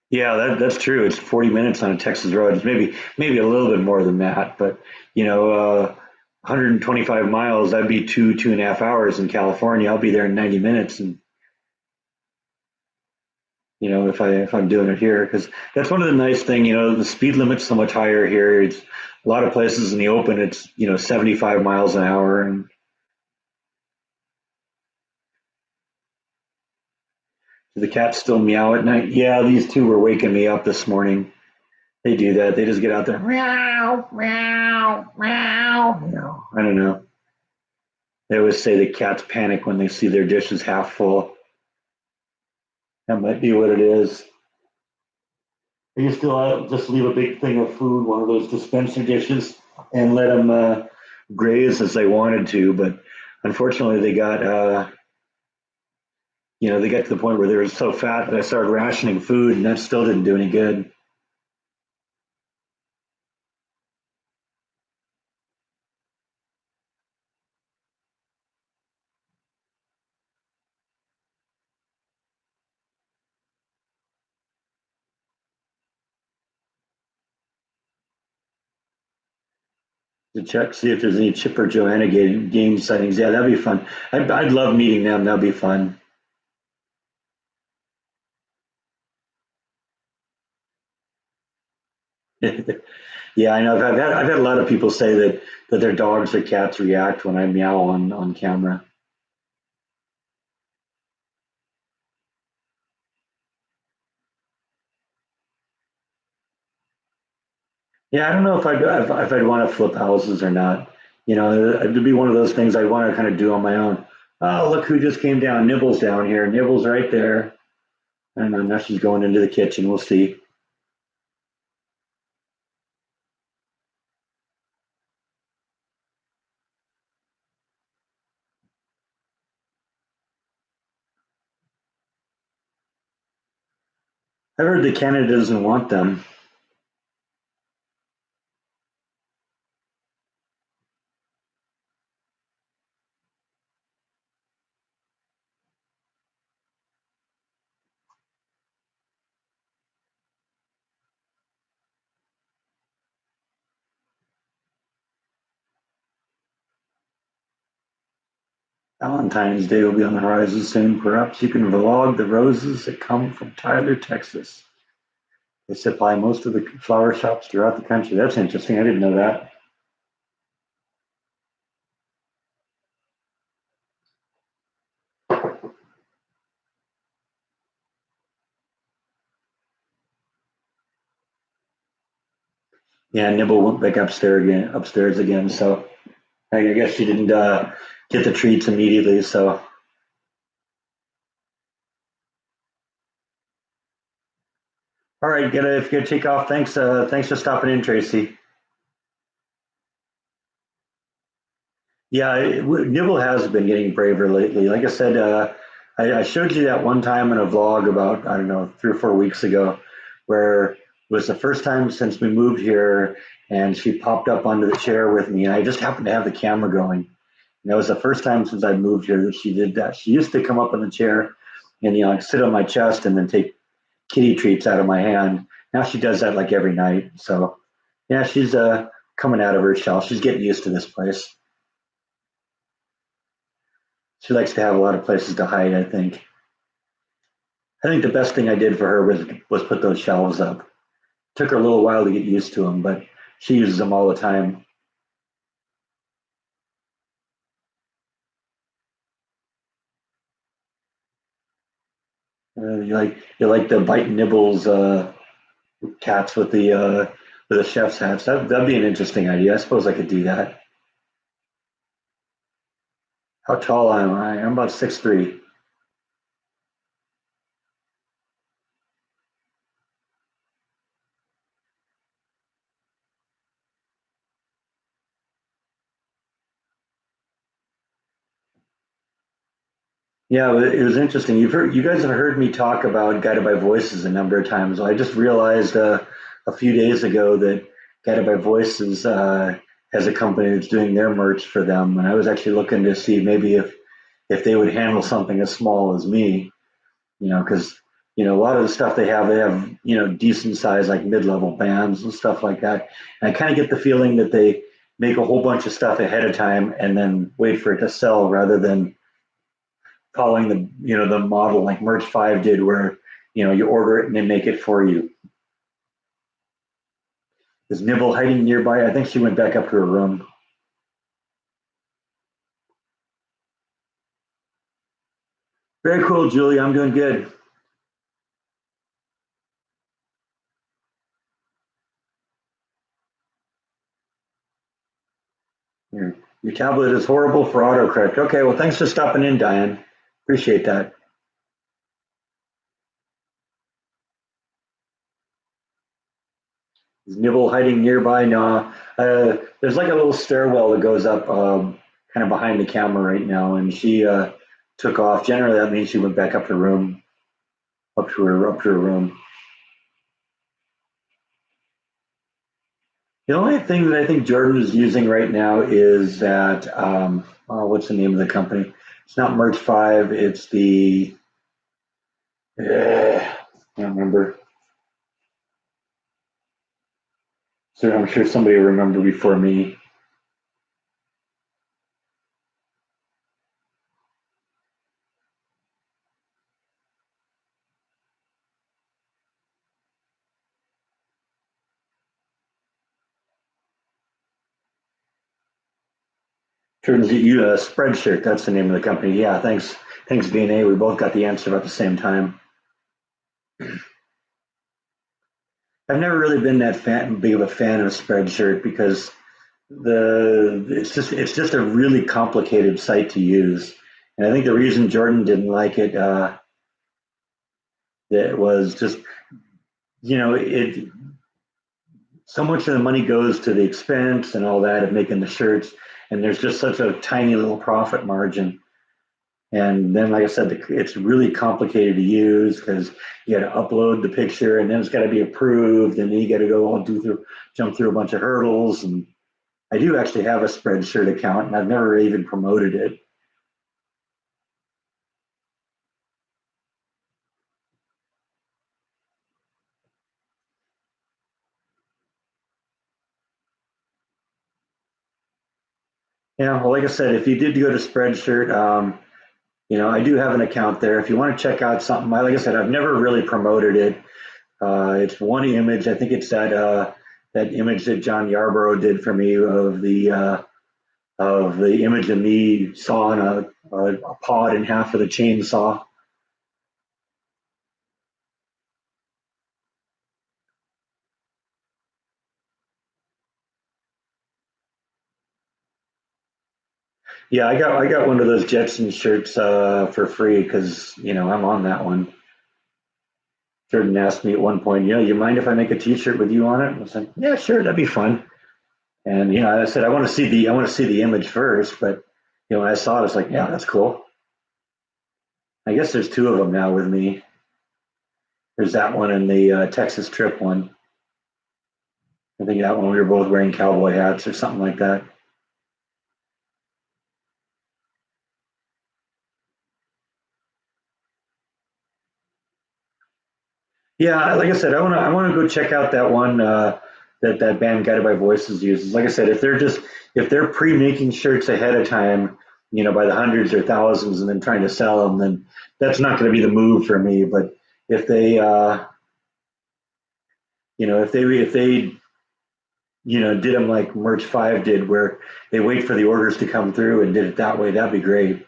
Yeah, that's true. It's 40 minutes on a Texas road. It's maybe a little bit more than that, but 125 miles. That'd be 2.5 hours in California. I'll be there in 90 minutes, and if I'm doing it here, because that's one of the nice thing. The speed limit's so much higher here. It's a lot of places in the open. It's 75 miles an hour, and the cats still meow at night. Yeah, these two were waking me up this morning. They do that. They just get out there, meow, meow, meow. I don't know. They always say the cats panic when they see their dishes half full. That might be what it is. I used to just leave a big thing of food, one of those dispenser dishes, and let them graze as they wanted to. But unfortunately, they got to the point where they were so fat that I started rationing food, and that still didn't do any good. To check, see if there's any Chipper Joanna game sightings. Yeah, that'd be fun. I'd love meeting them. That'd be fun. Yeah, I know. I've had a lot of people say that their dogs or cats react when I meow on camera. Yeah, I don't know if I'd want to flip houses or not. It'd be one of those things I want to kind of do on my own. Oh, look who just came down. Nibble's down here. Nibble's right there. I don't know. Now she's going into the kitchen. We'll see. I heard that Canada doesn't want them. Valentine's Day will be on the horizon soon. Perhaps you can vlog the roses that come from Tyler, Texas. They supply most of the flower shops throughout the country. That's interesting. I didn't know that. Yeah, Nibble went back upstairs again. So I guess she didn't get the treats immediately. So all right, if you take off. Thanks for stopping in, Tracy. Yeah, Nibble has been getting braver lately. Like I said, I showed you that one time in a vlog about, I don't know, 3 or 4 weeks ago, where it was the first time since we moved here, and she popped up onto the chair with me, and I just happened to have the camera going. And it was the first time since I moved here that she did that. She used to come up in the chair and sit on my chest and then take kitty treats out of my hand. Now she does that like every night. So yeah, she's coming out of her shell. She's getting used to this place. She likes to have a lot of places to hide, I think. I think the best thing I did for her was put those shelves up. Took her a little while to get used to them, but she uses them all the time. You like the bite and nibbles cats with the chef's hats. That'd be an interesting idea. I suppose I could do that. How tall am I? I'm about 6'3". Yeah, it was interesting. You guys have heard me talk about Guided by Voices a number of times. I just realized a few days ago that Guided by Voices has a company that's doing their merch for them, and I was actually looking to see maybe if they would handle something as small as me. Because a lot of the stuff they have decent size like mid-level bands and stuff like that. And I kind of get the feeling that they make a whole bunch of stuff ahead of time and then wait for it to sell rather than calling the model like Merch 5 did, where you order it and they make it for you. Is Nibble hiding nearby? I think she went back up to her room. Very cool, Julie. I'm doing good. Your tablet is horrible for autocorrect. Okay, well, thanks for stopping in, Diane. Appreciate that. Is Nibble hiding nearby? No. There's like a little stairwell that goes up kind of behind the camera right now, and she took off. Generally, that means she went back up to her room, up to her room. The only thing that I think Jordan is using right now is that what's the name of the company? It's not Merge Five. It's the I can't remember. So I'm sure somebody will remember before me. Turns you Spreadshirt. That's the name of the company. Yeah, thanks, DNA. We both got the answer about the same time. I've never really been that big of a fan of Spreadshirt because it's just a really complicated site to use, and I think the reason Jordan didn't like it that was just it so much of the money goes to the expense and all that of making the shirts, and there's just such a tiny little profit margin. And then, like I said, it's really complicated to use because you got to upload the picture, and then it's got to be approved, and then you got to go jump through a bunch of hurdles. And I do actually have a Spreadshirt account, and I've never even promoted it. Yeah, well, like I said, if you did go to Spreadshirt, I do have an account there. If you want to check out something, like I said, I've never really promoted it. It's one image. I think it's that image that John Yarborough did for me of the image of me sawing a pod in half with a chainsaw. Yeah, I got one of those Jetson shirts for free because I'm on that one. Jordan asked me at one point, you mind if I make a T-shirt with you on it? I said, yeah, sure, that'd be fun. And I said I want to see the image first, but when I saw it, I was like, yeah, that's cool. I guess there's two of them now with me. There's that one and the Texas trip one. I think that one we were both wearing cowboy hats or something like that. Yeah, like I said, I want to go check out that one that band Guided by Voices uses. Like I said, if they're pre-making shirts ahead of time, by the hundreds or thousands, and then trying to sell them, then that's not going to be the move for me. But if they, if they did them like Merch Five did, where they wait for the orders to come through and did it that way, that'd be great.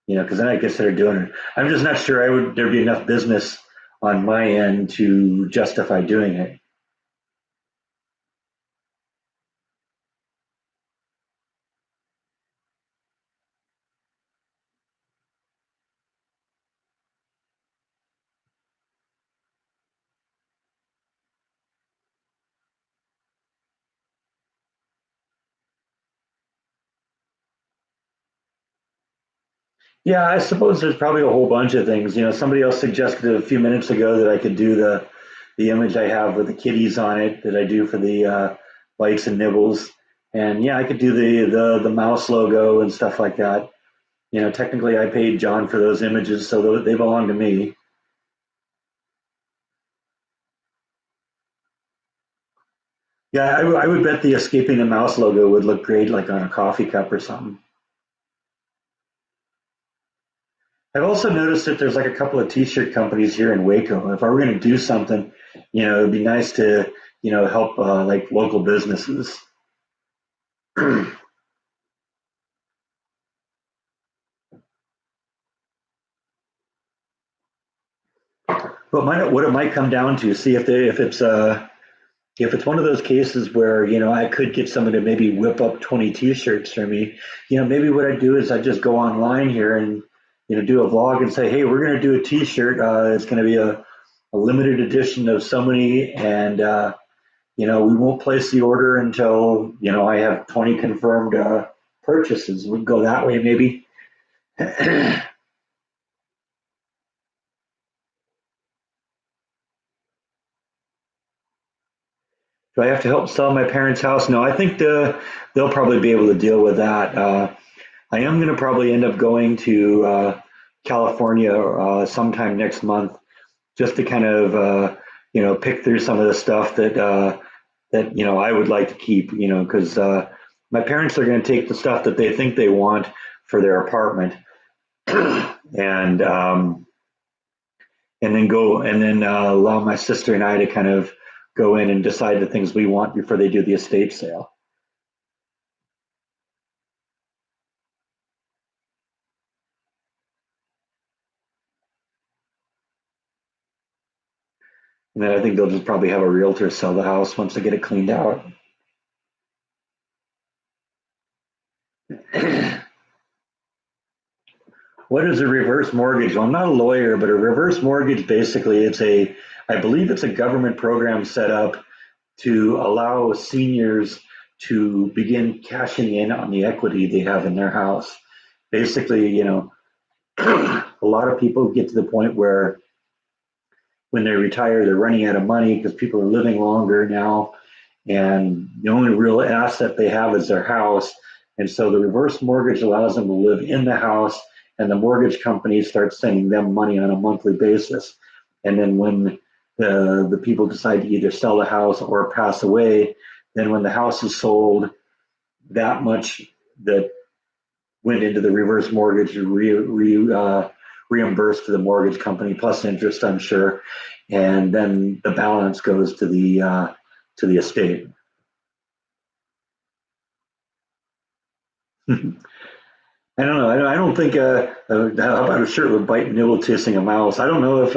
Because then I consider doing it. I'm just not sure there'd be enough business on my end to justify doing it. Yeah, I suppose there's probably a whole bunch of things. Somebody else suggested a few minutes ago that I could do the image I have with the kitties on it that I do for the bites and nibbles. And yeah, I could do the mouse logo and stuff like that. Technically, I paid John for those images, so they belong to me. Yeah, I would bet the escaping the mouse logo would look great, like on a coffee cup or something. I've also noticed that there's like a couple of t-shirt companies here in Waco. If I were going to do something, it'd be nice to, help like local businesses. What it might come down to, see if it's one of those cases where I could get someone to maybe whip up 20 t-shirts for me. Maybe what I do is I just go online here and do a vlog and say, hey, we're going to do a t-shirt. It's going to be a limited edition of so many, and we won't place the order until I have 20 confirmed purchases. We can go that way maybe. Do I have to help sell my parents' house? No, I think they'll probably be able to deal with that. I am going to probably end up going to California sometime next month, just to kind of pick through some of the stuff that I would like to keep, because my parents are going to take the stuff that they think they want for their apartment, and then allow my sister and I to kind of go in and decide the things we want before they do the estate sale. And then I think they'll just probably have a realtor sell the house once they get it cleaned out. What is a reverse mortgage? Well, I'm not a lawyer, but a reverse mortgage basically I believe it's a government program set up to allow seniors to begin cashing in on the equity they have in their house. Basically, a lot of people get to the point where when they retire, they're running out of money because people are living longer now, and the only real asset they have is their house. And so the reverse mortgage allows them to live in the house, and the mortgage company starts sending them money on a monthly basis. And then when the people decide to either sell the house or pass away, then when the house is sold, that much that went into the reverse mortgage reimbursed to the mortgage company plus interest, I'm sure, and then the balance goes to the estate. I don't know. I don't think how about a shirt with bite and nibble chasing a mouse. I don't know if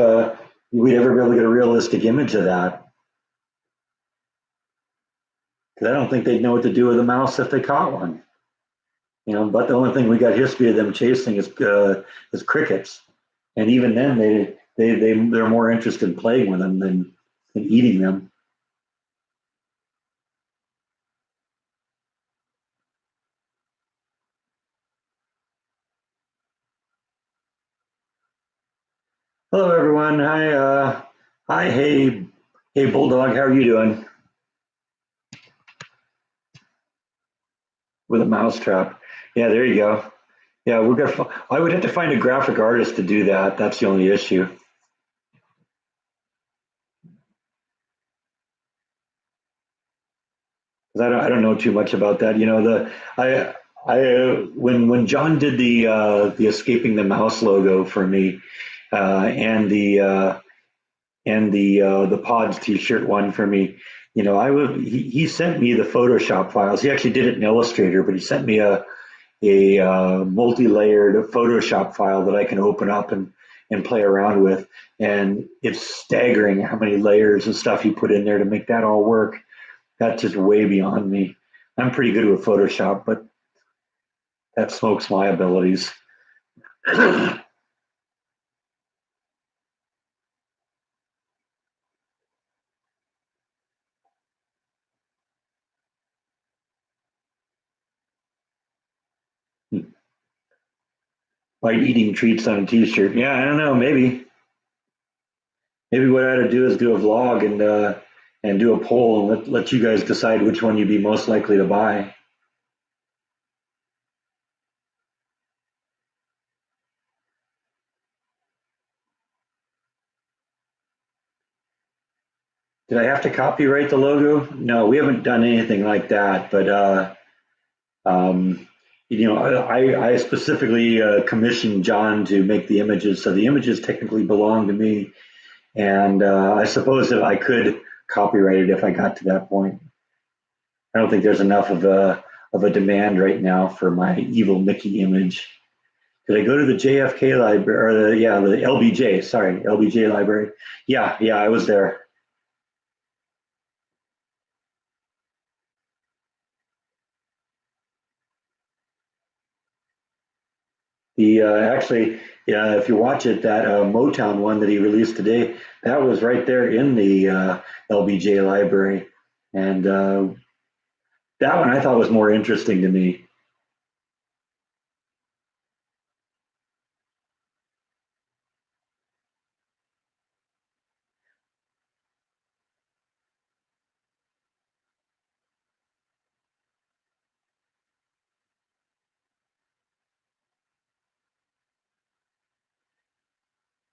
we'd ever be able to get a realistic image of that, because I don't think they'd know what to do with a mouse if they caught one. But the only thing we got history of them chasing is crickets, and even then they're more interested in playing with them than eating them. Hello everyone. Hi, hey Bulldog. How are you doing? With a mousetrap. Yeah, there you go. Yeah, we're gonna. I would have to find a graphic artist to do that. That's the only issue. 'Cause I don't know too much about that. When John did the escaping the mouse logo for me, and the pods t-shirt one for me, he sent me the Photoshop files. He actually did it in Illustrator, but he sent me a multi-layered Photoshop file that I can open up and play around with. And it's staggering how many layers of stuff he put in there to make that all work. That's just way beyond me. I'm pretty good with Photoshop, but that smokes my abilities. Like eating treats on a t-shirt. Yeah, I don't know. Maybe what I ought to do is do a vlog and do a poll and let you guys decide which one you'd be most likely to buy. Did I have to copyright the logo? No, we haven't done anything like that. But um, I specifically commissioned John to make the images, so the images technically belong to me. And I suppose that I could copyright it if I got to that point. I don't think there's enough of a demand right now for my evil Mickey image. Did I go to the JFK library or the LBJ? Sorry, LBJ library. Yeah, I was there. The actually, yeah, if you watch it, that Motown one that he released today, that was right there in the LBJ library, and that one I thought was more interesting to me.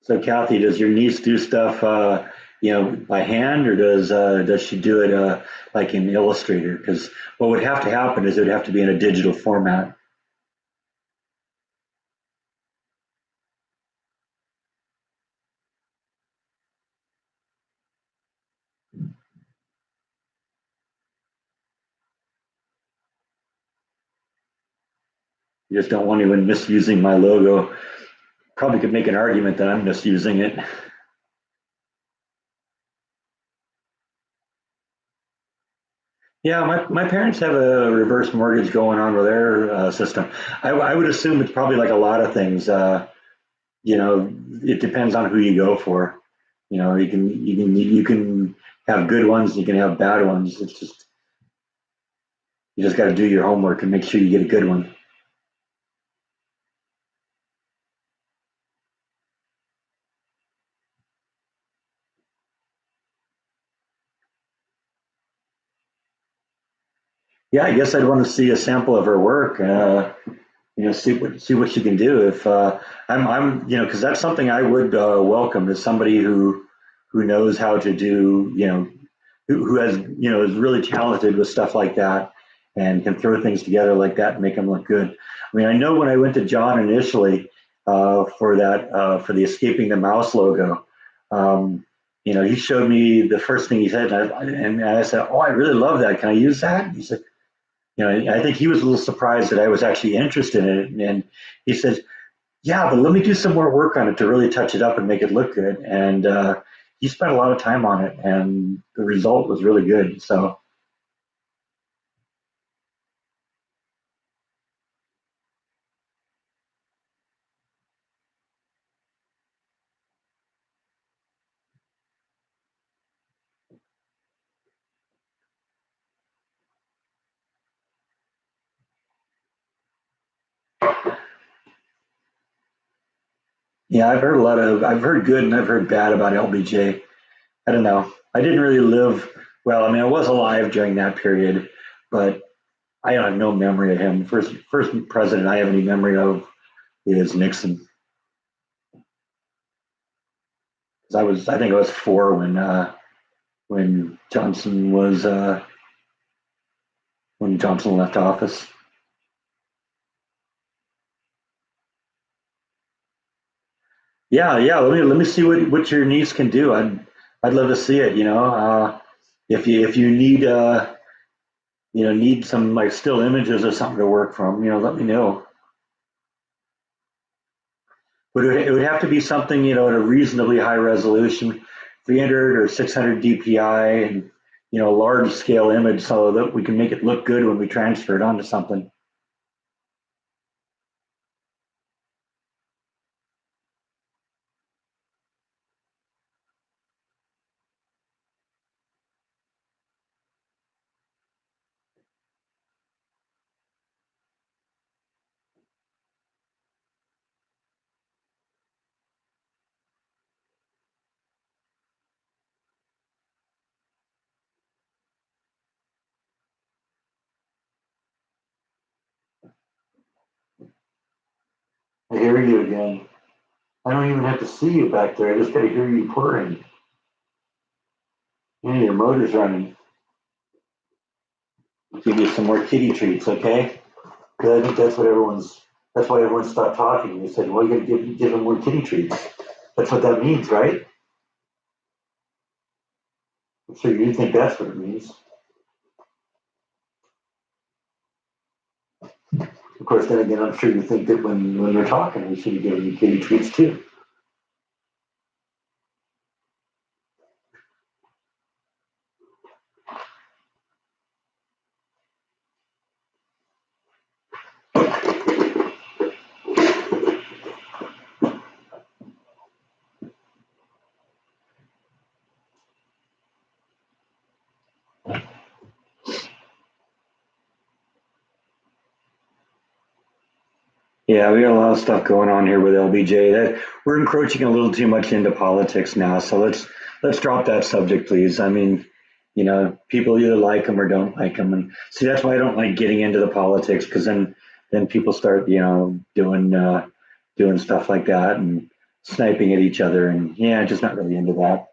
So, Kathy, does your niece do stuff, by hand, or does she do it like in Illustrator? Because what would have to happen is it would have to be in a digital format. You just don't want anyone misusing my logo. Probably could make an argument that I'm misusing it. Yeah, my parents have a reverse mortgage going on with their system. I would assume it's probably like a lot of things. It depends on who you go for. You can have good ones, you can have bad ones. It's just you just got to do your homework and make sure you get a good one. Yeah, I guess I'd want to see a sample of her work. See what you can do. If I'm because that's something I would welcome is somebody who knows how to do, who has, is really talented with stuff like that and can throw things together like that and make them look good. I mean, I know when I went to John initially for the Escaping the Mouse logo, he showed me the first thing he said, and I said, "Oh, I really love that. Can I use that?" He said, I think he was a little surprised that I was actually interested in it. And he says, "Yeah, but let me do some more work on it to really touch it up and make it look good." And he spent a lot of time on it, and the result was really good. So, yeah, I've heard good and I've heard bad about LBJ. I don't know. I didn't really live, well, I mean, I was alive during that period, but I have no memory of him. First president I have any memory of is Nixon. 'Cause I think I was four when when Johnson left office. Yeah. Let me see what your niece can do. I'd love to see it. If you need some like still images or something to work from, let me know. But it would have to be something at a reasonably high resolution, 300 or 600 DPI, and large scale image so that we can make it look good when we transfer it onto something. I hear you again. I don't even have to see you back there. I just got to hear you purring. Yeah, your motor's running. Give you some more kitty treats, okay? 'Cause I think that's why everyone stopped talking. They said, well, you gotta give them more kitty treats. That's what that means, right? I'm sure you think that's what it means. Of course, then again, I'm sure you think that when we're talking, we should be giving you kitty treats too. Yeah, we got a lot of stuff going on here with LBJ. That we're encroaching a little too much into politics now. So let's drop that subject, please. I mean, people either like them or don't like them, and see that's why I don't like getting into the politics because then people start doing stuff like that and sniping at each other, and yeah, just not really into that.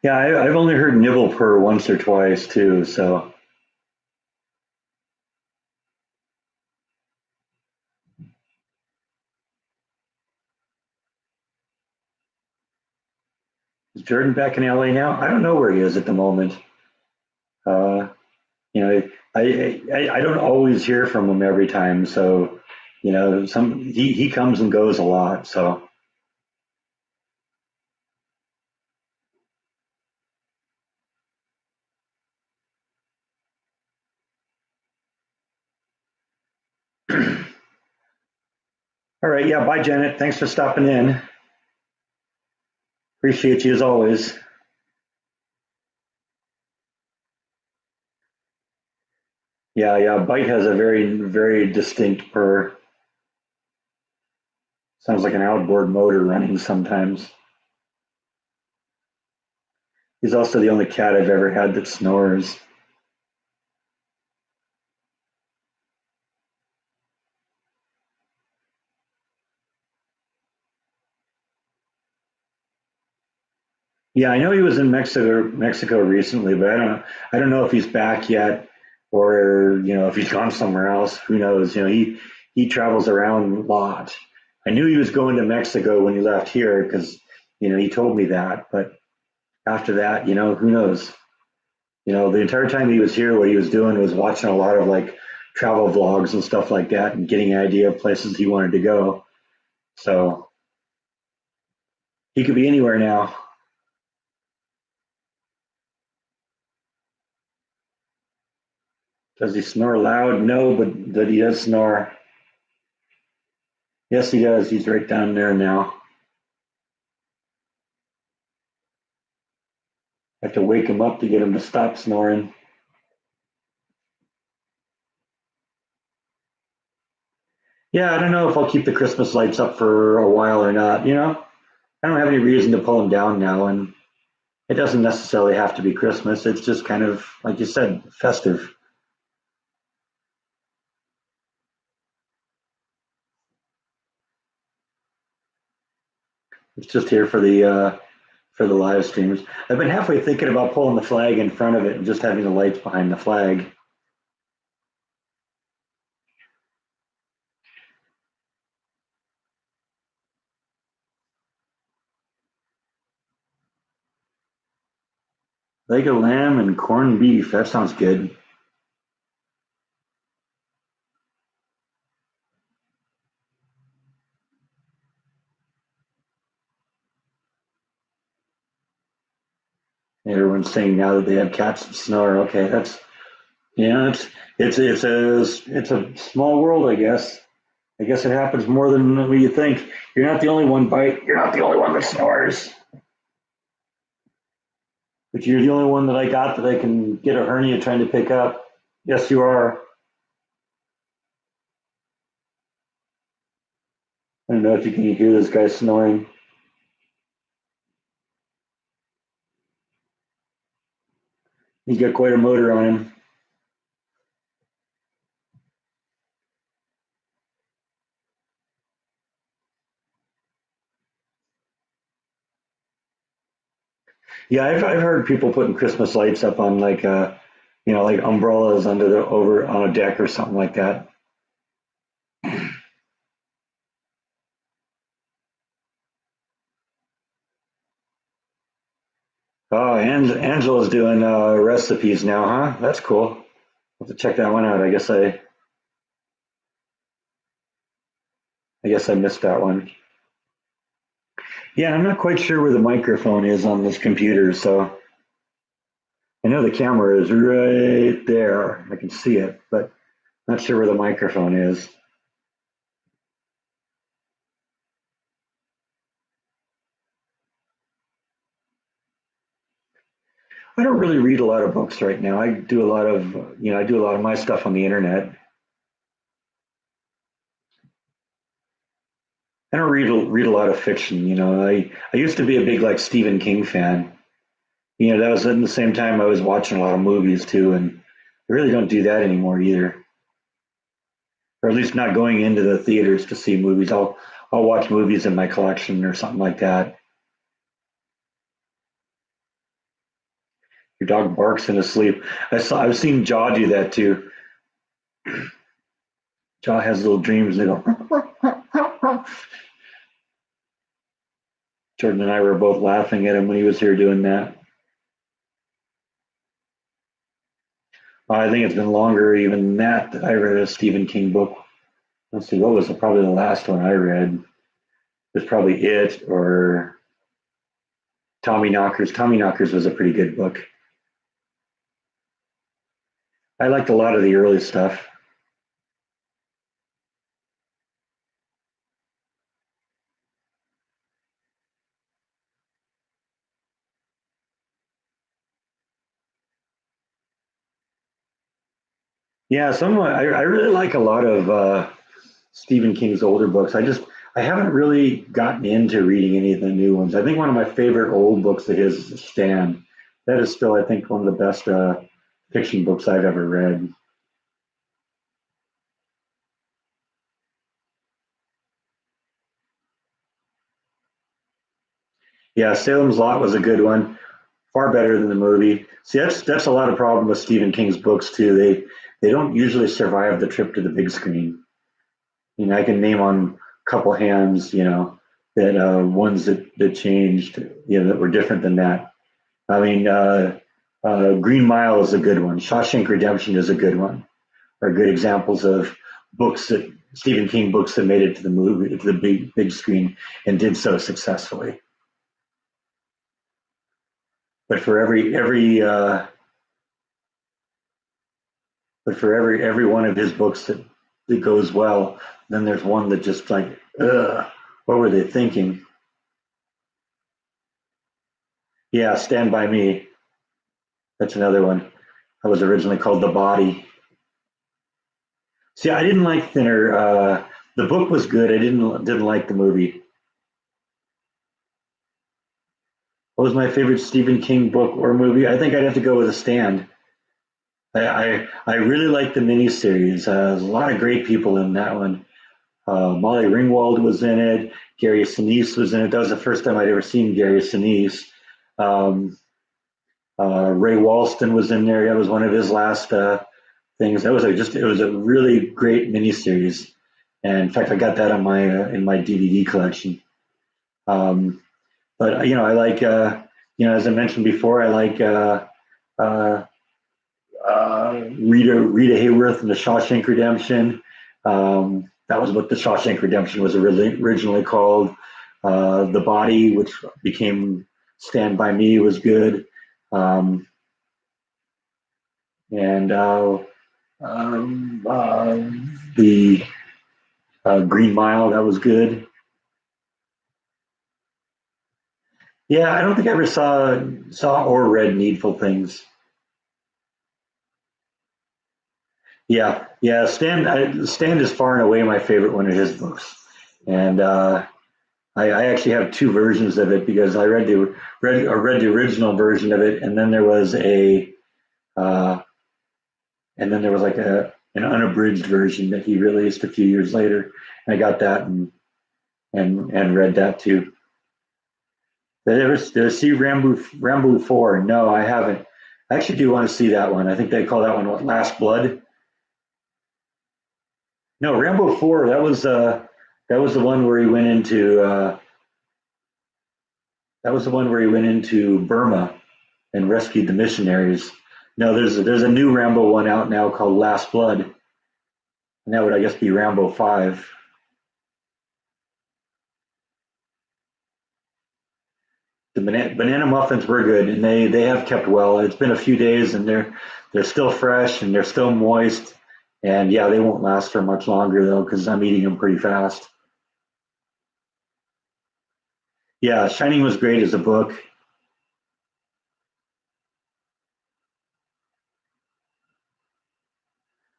Yeah, I've only heard nibble purr once or twice too. So is Jordan back in LA now? I don't know where he is at the moment. Uh, you know, I don't always hear from him every time. So, he comes and goes a lot. So, all right, yeah, bye, Janet. Thanks for stopping in. Appreciate you as always. Yeah, yeah. Bite has a very, very distinct purr. Sounds like an outboard motor running sometimes. He's also the only cat I've ever had that snores. Yeah, I know he was in Mexico recently, but I don't know if he's back yet or if he's gone somewhere else. Who knows? He travels around a lot. I knew he was going to Mexico when he left here because he told me that. But after that, who knows? The entire time he was here, what he was doing was watching a lot of like travel vlogs and stuff like that, and getting an idea of places he wanted to go. So he could be anywhere now. Does he snore loud? No, but that he does snore. Yes, he does. He's right down there now. I have to wake him up to get him to stop snoring. Yeah, I don't know if I'll keep the Christmas lights up for a while or not. I don't have any reason to pull them down now, and it doesn't necessarily have to be Christmas. It's just kind of, like you said, festive. It's just here for the live streams. I've been halfway thinking about pulling the flag in front of it and just having the lights behind the flag. Leg of lamb and corned beef. That sounds good. Everyone's saying now that they have cats that snore. Okay, that's yeah. It's a small world, I guess. I guess it happens more than what you think. You're not the only one, Bite. You're not the only one that snores. But you're the only one that I got that I can get a hernia trying to pick up. Yes, you are. I don't know if you can hear this guy snoring. He's got quite a motor on him. Yeah, I've heard people putting Christmas lights up on like like umbrellas under the over on a deck or something like that. Oh, and Angela's doing recipes now, huh? That's cool. I'll have to check that one out. I guess I missed that one. Yeah, I'm not quite sure where the microphone is on this computer, so I know the camera is right there. I can see it, but not sure where the microphone is. I don't really read a lot of books right now. I do a lot of, I do a lot of my stuff on the internet. I don't read a lot of fiction. I used to be a big like Stephen King fan. That was at the same time I was watching a lot of movies too, and I really don't do that anymore either. Or at least not going into the theaters to see movies. I'll watch movies in my collection or something like that. Your dog barks in his sleep. I've seen Jaw do that too. Jaw has little dreams and they go. Jordan and I were both laughing at him when he was here doing that. I think it's been longer even than that I read a Stephen King book. Let's see, what was probably the last one I read? It was probably it or Tommy Knockers. Tommy Knockers was a pretty good book. I liked a lot of the early stuff. Yeah, I really like a lot of Stephen King's older books. I haven't really gotten into reading any of the new ones. I think one of my favorite old books of his is Stand. That is still, I think, one of the best fiction books I've ever read. Yeah, Salem's Lot was a good one. Far better than the movie. See, that's a lot of problem with Stephen King's books too. They don't usually survive the trip to the big screen. I can name on a couple hands, that ones that changed, that were different than that. I mean, Green Mile is a good one. Shawshank Redemption is a good one. Are good examples of books that Stephen King books that made it to the movie to the big screen and did so successfully. But for every one of his books that goes well, then there's one that just like, ugh, what were they thinking? Yeah, Stand by Me. That's another one. That was originally called The Body. See, I didn't like Thinner. The book was good. I didn't like the movie. What was my favorite Stephen King book or movie? I think I'd have to go with The Stand. I really like the miniseries. There's a lot of great people in that one. Molly Ringwald was in it. Gary Sinise was in it. That was the first time I'd ever seen Gary Sinise. Um, Ray Walston was in there. That was one of his last things. It was a really great miniseries. And in fact, I got that on my in my DVD collection. Um, but I like as I mentioned before, I like uh, Rita Hayworth and the Shawshank Redemption. That was what the Shawshank Redemption was originally called. The Body, which became Stand by Me, was good. Um, and the Green Mile, that was good. Yeah, I don't think I ever saw or read Needful Things. Yeah. Stand is far and away my favorite one of his books, and I actually have two versions of it because I read the original version of it, uh, and then there was like an unabridged version that he released a few years later. And I got that and read that too. Did I see Rambo 4? No, I haven't. I actually do want to see that one. I think they call that one what, Last Blood. No, Rambo 4. That was the one where he went into that was the one where he went into Burma and rescued the missionaries. No, there's a new Rambo one out now called Last Blood, and that would I guess be Rambo 5. The banana muffins were good, and they have kept well. It's been a few days, and they're still fresh and they're still moist. And yeah, they won't last for much longer though, because I'm eating them pretty fast. Yeah, Shining was great as a book.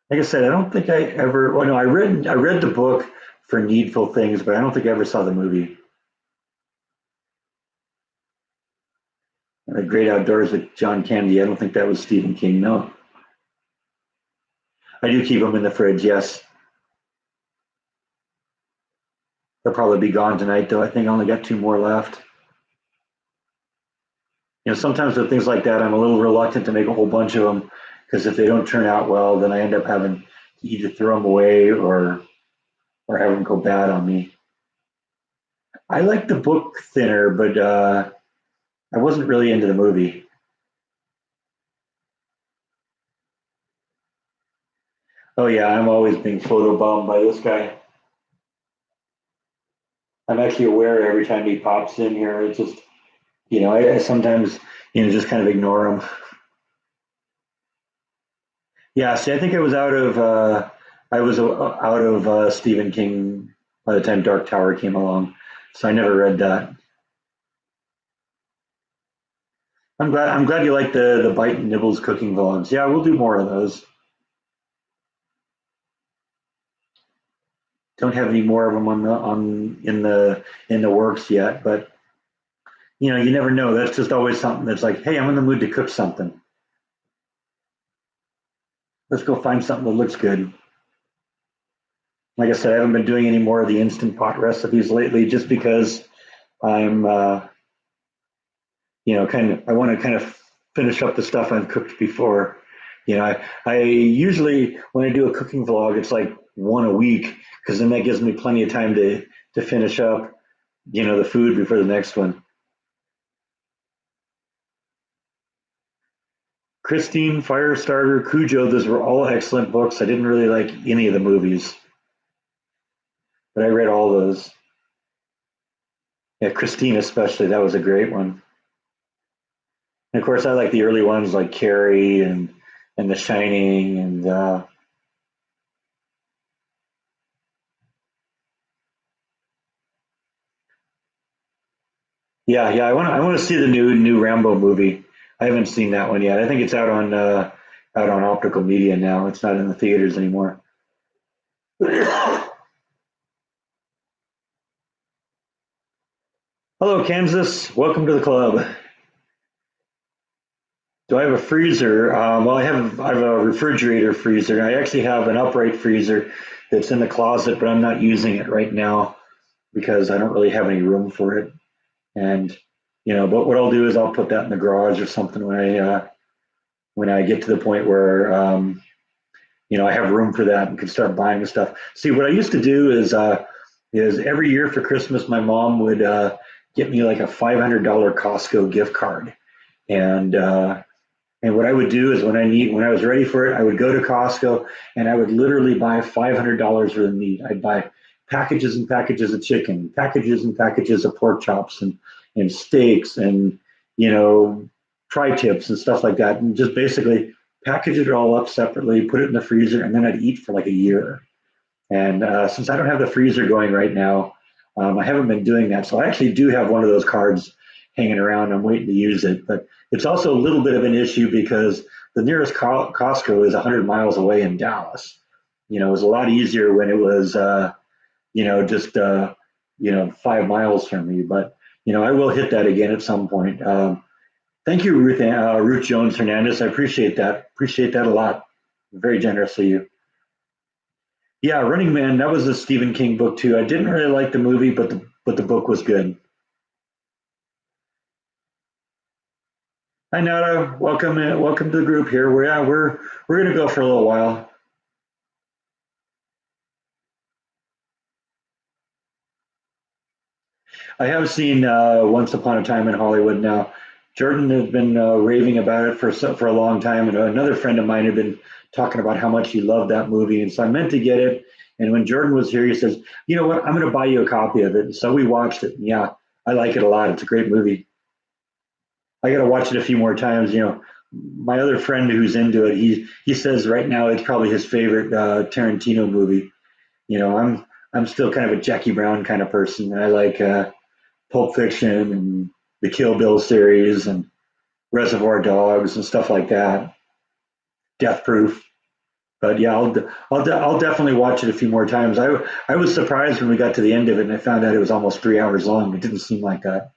Like I said, I don't think I ever. Well, no, I read the book for Needful Things, but I don't think I ever saw the movie. The Great Outdoors with John Candy. I don't think that was Stephen King. No, I do keep them in the fridge. Yes, they'll probably be gone tonight, though. I think I only got two more left. Sometimes with things like that, I'm a little reluctant to make a whole bunch of them because if they don't turn out well, then I end up having to either throw them away or have them go bad on me. I like the book thinner, but I wasn't really into the movie. Oh yeah, I'm always being photobombed by this guy. I'm actually aware every time he pops in here. It's just I sometimes just kind of ignore him. Yeah, see, I think I was out of Stephen King by the time Dark Tower came along, so I never read that. I'm glad you like the Bite and Nibbles cooking vlogs. Yeah, we'll do more of those. Don't have any more of them on in the works yet, but you never know. That's just always something that's like, hey, I'm in the mood to cook something. Let's go find something that looks good. Like I said, I haven't been doing any more of the instant pot recipes lately, just because I'm kind of I want to kind of finish up the stuff I've cooked before. I usually when I do a cooking vlog, it's like one a week because then that gives me plenty of time to finish up, the food before the next one. Christine, Firestarter, Cujo, those were all excellent books. I didn't really like any of the movies, but I read all those. Yeah, Christine especially, that was a great one. And of course, I like the early ones like Carrie and The Shining and yeah. I want to see the new Rambo movie. I haven't seen that one yet. I think it's out on optical media now. It's not in the theaters anymore. Hello, Kansas. Welcome to the club. Do I have a freezer? Well, I have a refrigerator freezer. I actually have an upright freezer that's in the closet, but I'm not using it right now because I don't really have any room for it. And but what I'll do is I'll put that in the garage or something when I get to the point where I have room for that and can start buying the stuff. See, what I used to do is every year for Christmas, my mom would get me like a $500 Costco gift card, and and what I would do is when I was ready for it, I would go to Costco and I would literally buy $500 worth of meat. I'd buy packages and packages of chicken, packages and packages of pork chops and steaks and you know tri-tips and stuff like that, and just basically package it all up separately, put it in the freezer, and then I'd eat for like a year. And since I don't have the freezer going right now, I haven't been doing that. So I actually do have one of those cards hanging around. I'm waiting to use it, but it's also a little bit of an issue because the nearest Costco is 100 miles away in Dallas. It was a lot easier when it was, just 5 miles from me. But I will hit that again at some point. Thank you, Ruth Jones Hernandez. I appreciate that. Appreciate that a lot. Very generous of you. Yeah, Running Man. That was a Stephen King book too. I didn't really like the movie, but the book was good. Hi Nada, welcome in, welcome to the group here. We're gonna go for a little while. I have seen Once Upon a Time in Hollywood now. Jordan has been raving about it for a long time, and another friend of mine had been talking about how much he loved that movie, and so I meant to get it. And when Jordan was here, he says, "You know what? I'm going to buy you a copy of it." So we watched it. And yeah, I like it a lot. It's a great movie. I got to watch it a few more times. My other friend who's into it, he says right now it's probably his favorite Tarantino movie. I'm still kind of a Jackie Brown kind of person. I like Pulp Fiction and the Kill Bill series and Reservoir Dogs and stuff like that. Death Proof. But yeah, I'll definitely watch it a few more times. I was surprised when we got to the end of it and I found out it was almost 3 hours long. It didn't seem like that.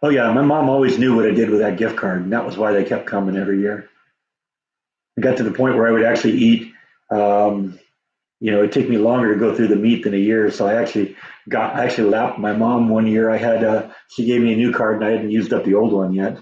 Oh yeah, my mom always knew what I did with that gift card, and that was why they kept coming every year. It got to the point where I would actually eat. Um, it'd take me longer to go through the meat than a year. So I actually lapped my mom one year. She gave me a new card and I hadn't used up the old one yet.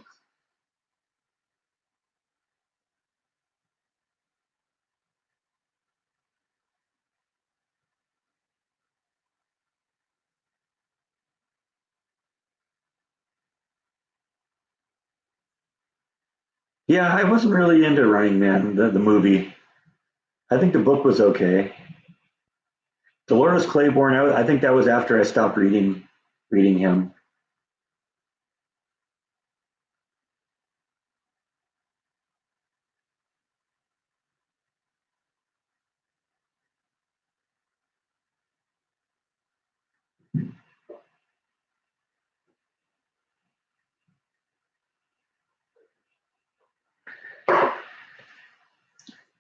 Yeah, I wasn't really into Running Man, the movie. I think the book was okay. Dolores Claiborne, I think that was after I stopped reading him.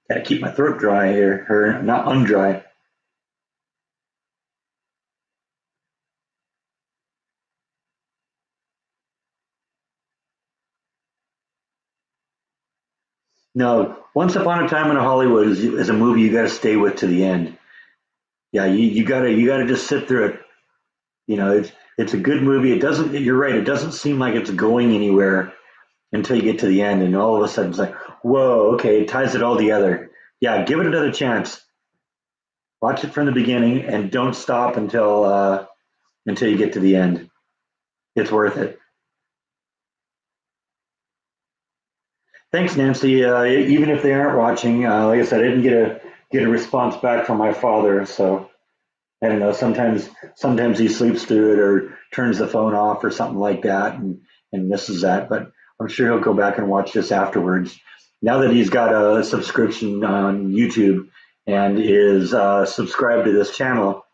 Gotta keep my throat dry here, or not undry. No, Once Upon a Time in Hollywood is a movie you gotta stay with to the end. Yeah, you gotta just sit through it. It's a good movie. It doesn't. You're right. It doesn't seem like it's going anywhere until you get to the end, and all of a sudden it's like, whoa, okay, it ties it all together. Yeah, give it another chance. Watch it from the beginning and don't stop until you get to the end. It's worth it. Thanks, Nancy. Even if they aren't watching, like I said, I didn't get a response back from my father, so I don't know. Sometimes he sleeps through it or turns the phone off or something like that, and misses that. But I'm sure he'll go back and watch this afterwards. Now that he's got a subscription on YouTube and is subscribed to this channel,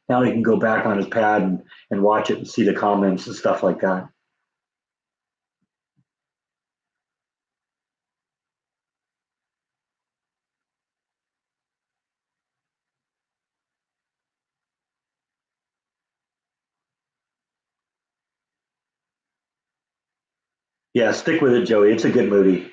now he can go back on his pad and watch it and see the comments and stuff like that. Yeah, stick with it, Joey. It's a good movie.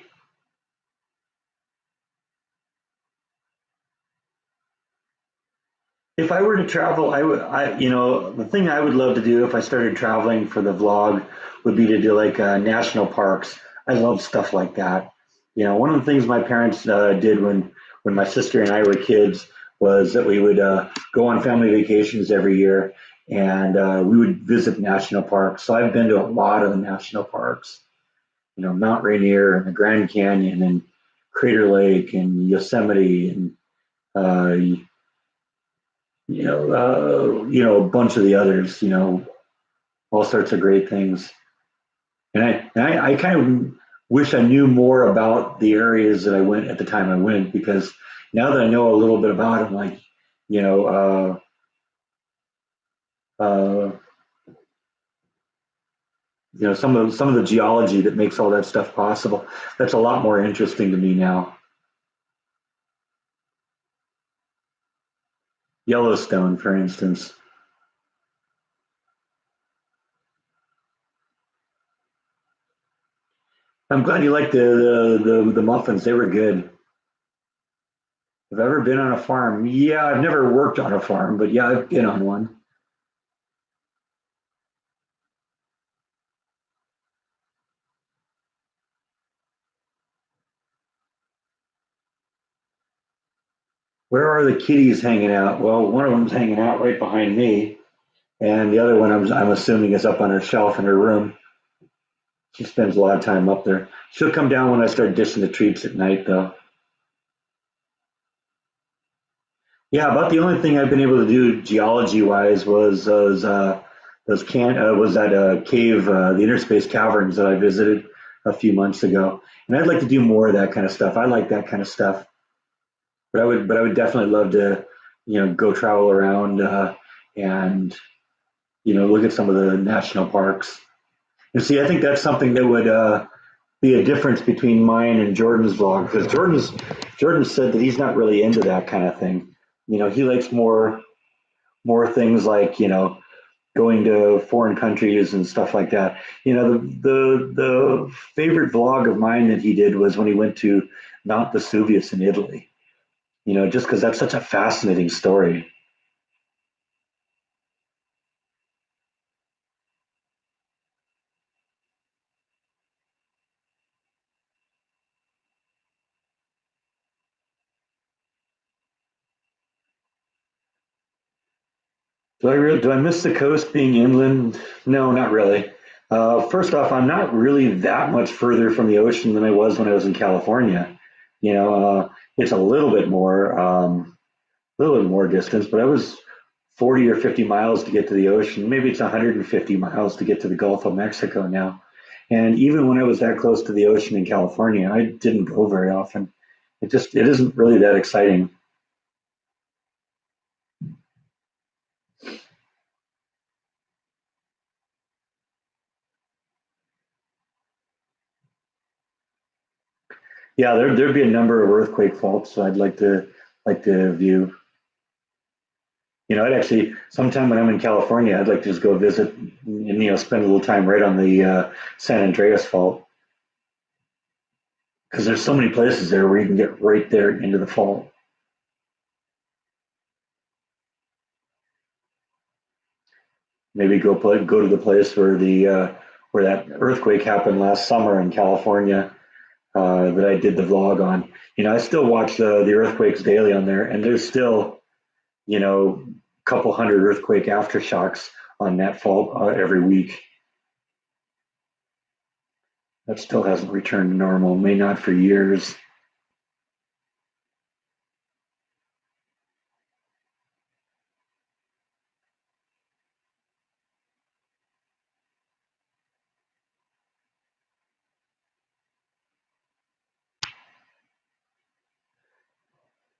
If I were to travel, the thing I would love to do if I started traveling for the vlog would be to do like national parks. I love stuff like that. One of the things my parents did when my sister and I were kids was that we would go on family vacations every year and we would visit national parks. So I've been to a lot of the national parks, Mount Rainier and the Grand Canyon and Crater Lake and Yosemite and uh, a bunch of the others, all sorts of great things. And I kind of wish I knew more about the areas that I went at the time I went because now that I know a little bit about them, like, you know, some of the geology that makes all that stuff possible, that's a lot more interesting to me now. Yellowstone, for instance. I'm glad you liked the muffins. They were good. Have I ever been on a farm? Yeah, I've never worked on a farm, but yeah, I've been on one. Where are the kitties hanging out? Well, one of them's hanging out right behind me, and the other one I'm assuming is up on her shelf in her room. She spends a lot of time up there. She'll come down when I start dishing the treats at night, though. Yeah, about the only thing I've been able to do geology wise was that cave, the Interspace Caverns that I visited a few months ago, and I'd like to do more of that kind of stuff. I like that kind of stuff, but I would definitely love to, go travel around and look at some of the national parks. And see, I think that's something that would be a difference between mine and Jordan's vlog because Jordan said that he's not really into that kind of thing. He likes more things like going to foreign countries and stuff like that. The favorite vlog of mine that he did was when he went to Mount Vesuvius in Italy. Just because that's such a fascinating story. Do I miss the coast being inland? No, not really. First off, I'm not really that much further from the ocean than I was when I was in California. It's a little bit more distance, but I was 40 or 50 miles to get to the ocean. Maybe it's 150 miles to get to the Gulf of Mexico now. And even when I was that close to the ocean in California, I didn't go very often. It isn't really that exciting. Yeah, there'd be a number of earthquake faults I'd like to view. I'd actually sometime when I'm in California, I'd like to just go visit and spend a little time right on the San Andreas Fault because there's so many places there where you can get right there into the fault. Maybe go to the place where that earthquake happened last summer in California that I did the vlog on. I still watch the earthquakes daily on there, and there's still a couple hundred earthquake aftershocks on that fault every week. That still hasn't returned to normal. May not for years.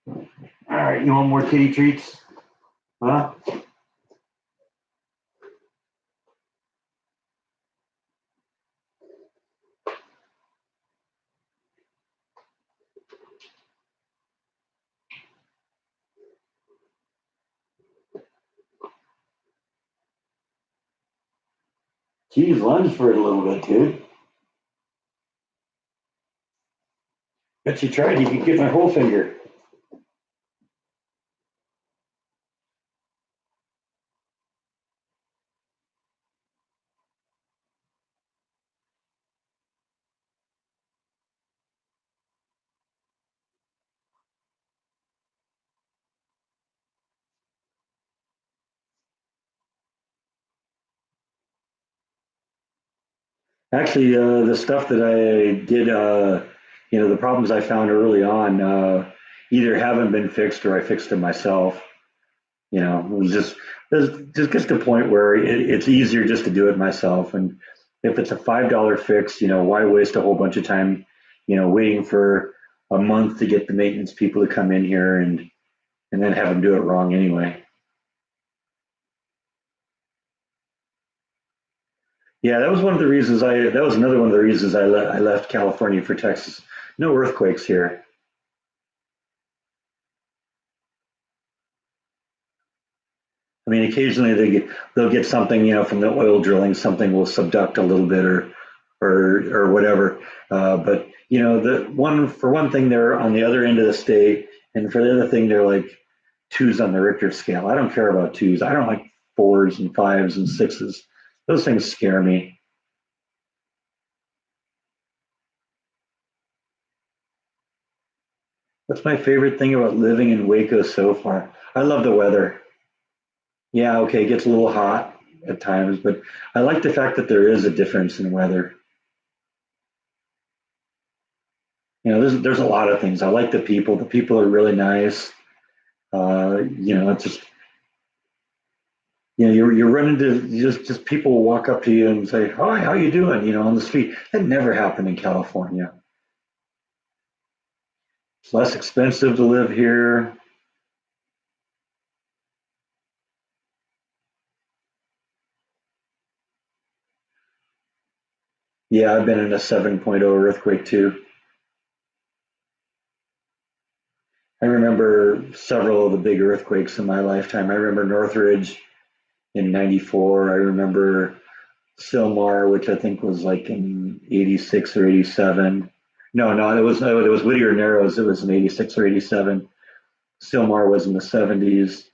All right, you want more kitty treats? Huh? Geez, lunge for it a little bit, dude. Bet you tried. You could get my whole finger. Actually, the stuff that I did, the problems I found early on, either haven't been fixed or I fixed them myself. It was just gets to a point where it's easier just to do it myself. And if it's a $5 fix, why waste a whole bunch of time, waiting for a month to get the maintenance people to come in here and then have them do it wrong anyway. Yeah, that was one of the reasons that was another one of the reasons I left California for Texas. No earthquakes here. I mean, occasionally they'll get something, from the oil drilling, something will subduct a little bit or whatever. But the one for one thing, they're on the other end of the state, and for the other thing, they're like twos on the Richter scale. I don't care about twos. I don't like fours and fives and sixes. Those things scare me. What's my favorite thing about living in Waco so far? I love the weather. Yeah, okay, it gets a little hot at times, but I like the fact that there is a difference in weather. There's a lot of things. I like the people. The people are really nice. It's just you run into just people will walk up to you and say, "Hi, how you doing?" On the street. That never happened in California. It's less expensive to live here. Yeah, I've been in a 7.0 earthquake too. I remember several of the big earthquakes in my lifetime. I remember Northridge in '94. I remember Sylmar, which I think was like in '86 or '87. No, it was Whittier Narrows. It was in '86 or '87. Sylmar was in the '70s.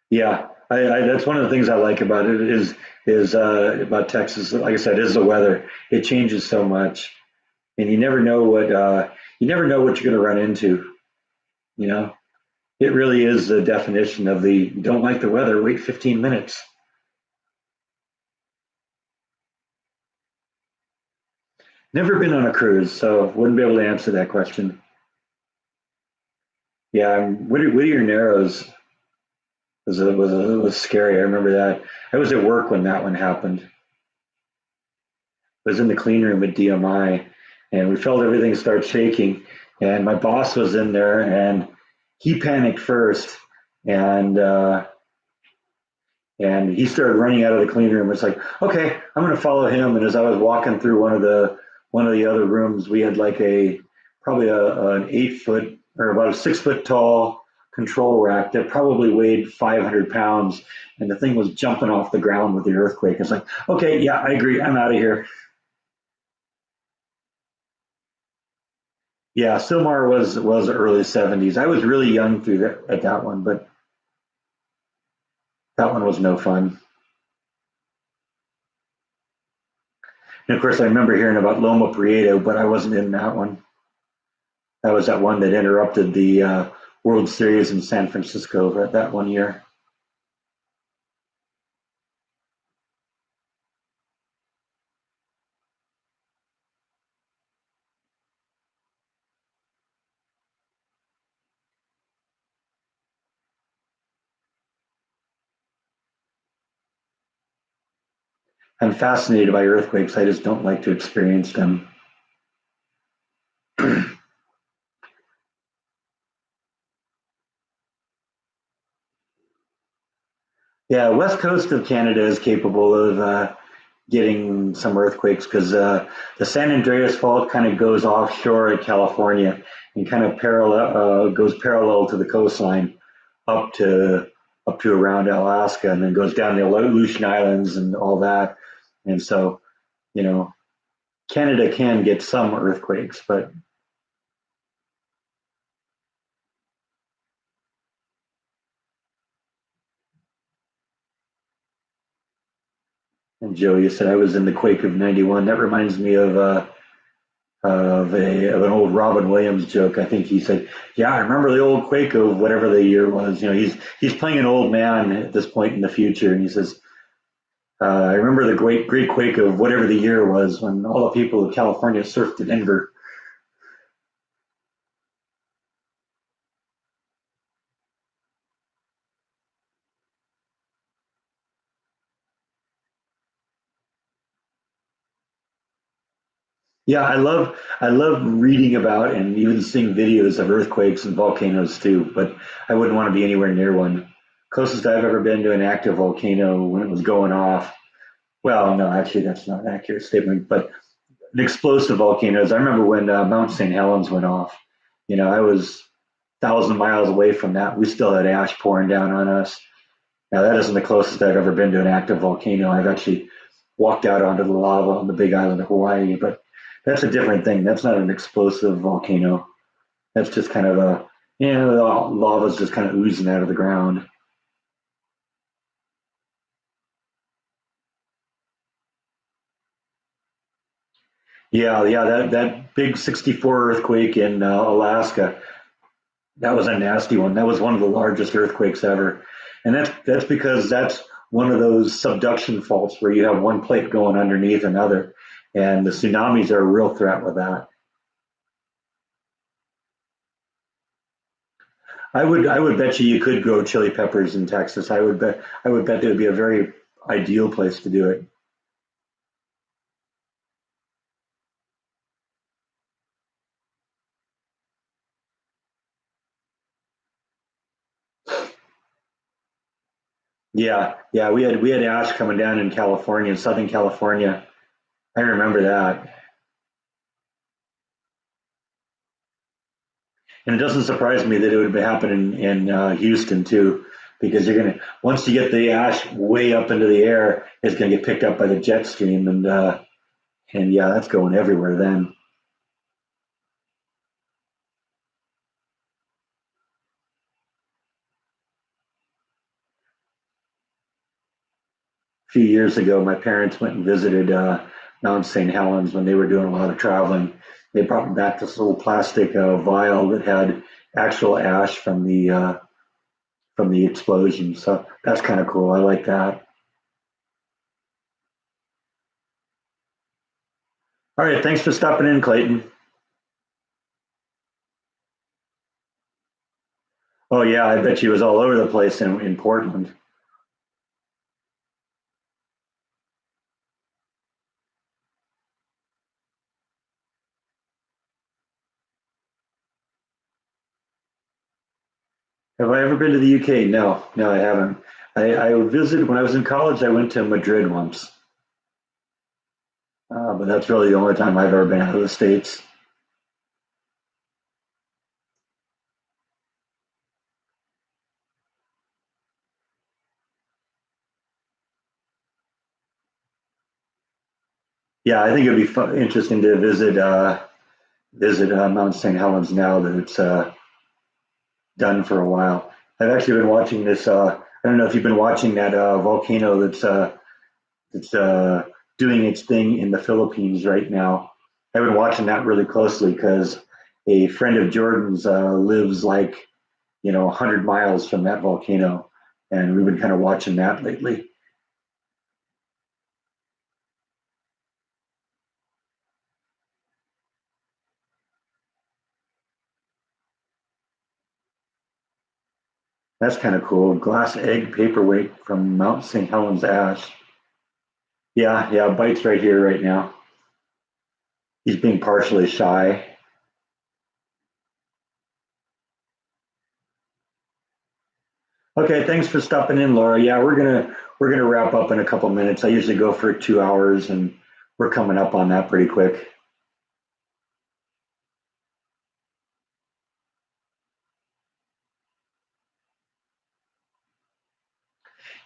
Yeah, that's one of the things I like about it is about Texas. Like I said, is the weather. It changes so much, and you never know what you're going to run into. You know, it really is the definition of the you don't like the weather. Wait 15 minutes. Never been on a cruise, so wouldn't be able to answer that question. Yeah, Whittier Narrows was scary. I remember that. I was at work when that one happened. I was in the clean room at DMI, and we felt everything start shaking. And my boss was in there, and he panicked first, and and he started running out of the clean room. It's like, okay, I'm going to follow him. And as I was walking through one of the other rooms, we had like a probably an 8 foot or about a 6 foot tall control rack that probably weighed 500 pounds, and the thing was jumping off the ground with the earthquake. It's like, okay, yeah, I agree. I'm out of here. Yeah, Silmar was early '70s. I was really young through that at that one, but that one was no fun. And of course, I remember hearing about Loma Prieta, but I wasn't in that one. That was that one that interrupted the World Series in San Francisco that one year. I'm fascinated by earthquakes. I just don't like to experience them. Yeah, west coast of Canada is capable of getting some earthquakes because the San Andreas Fault kind of goes offshore at California and kind of parallel goes parallel to the coastline up to up to around Alaska and then goes down the Aleutian Islands and all that. And so, you know, Canada can get some earthquakes, but and Joe, you said I was in the quake of '91. That reminds me of an old Robin Williams joke. I think he said, "Yeah, I remember the old quake of whatever the year was." He's playing an old man at this point in the future, and he says, "I remember the great quake of whatever the year was when all the people of California surfed to Denver." Yeah, I love reading about and even seeing videos of earthquakes and volcanoes too, but I wouldn't want to be anywhere near one. Closest I've ever been to an active volcano when it was going off. Well, no, actually, that's not an accurate statement, but an explosive volcanoes. I remember when Mount St. Helens went off. I was 1,000 miles away from that. We still had ash pouring down on us. Now that isn't the closest I've ever been to an active volcano. I've actually walked out onto the lava on the Big Island of Hawaii, but that's a different thing. That's not an explosive volcano. That's just kind of the lava's just kind of oozing out of the ground. Yeah, that big 64 earthquake in Alaska, that was a nasty one. That was one of the largest earthquakes ever. And that's because that's one of those subduction faults where you have one plate going underneath another. And the tsunamis are a real threat with that. I would bet you could grow chili peppers in Texas. I would bet it would be a very ideal place to do it. Yeah, we had ash coming down in California, in Southern California. I remember that. And it doesn't surprise me that it would happen in Houston too, because you're gonna once you get the ash way up into the air, it's gonna get picked up by the jet stream, and yeah, that's going everywhere then. A few years ago, my parents went and visited Mount St. Helens when they were doing a lot of traveling. They brought back this little plastic vial that had actual ash from the explosion. So that's kind of cool. I like that. All right, thanks for stopping in, Clayton. Oh yeah, I bet you was all over the place in Portland. Have I ever been to the UK? No, no, I haven't. I visited when I was in college. I went to Madrid once, but that's really the only time I've ever been out of the States. Yeah, I think it'd be interesting to visit Mount St. Helens now that it's done for a while. I've actually been watching this. I don't know if you've been watching that volcano that's doing its thing in the Philippines right now. I've been watching that really closely because a friend of Jordan's lives like 100 miles from that volcano, and we've been kind of watching that lately. That's kind of cool. Glass egg paperweight from Mount St. Helens ash. Yeah, Bite's right here, right now. He's being partially shy. Okay, thanks for stopping in, Laura. Yeah, we're gonna wrap up in a couple minutes. I usually go for 2 hours, and we're coming up on that pretty quick.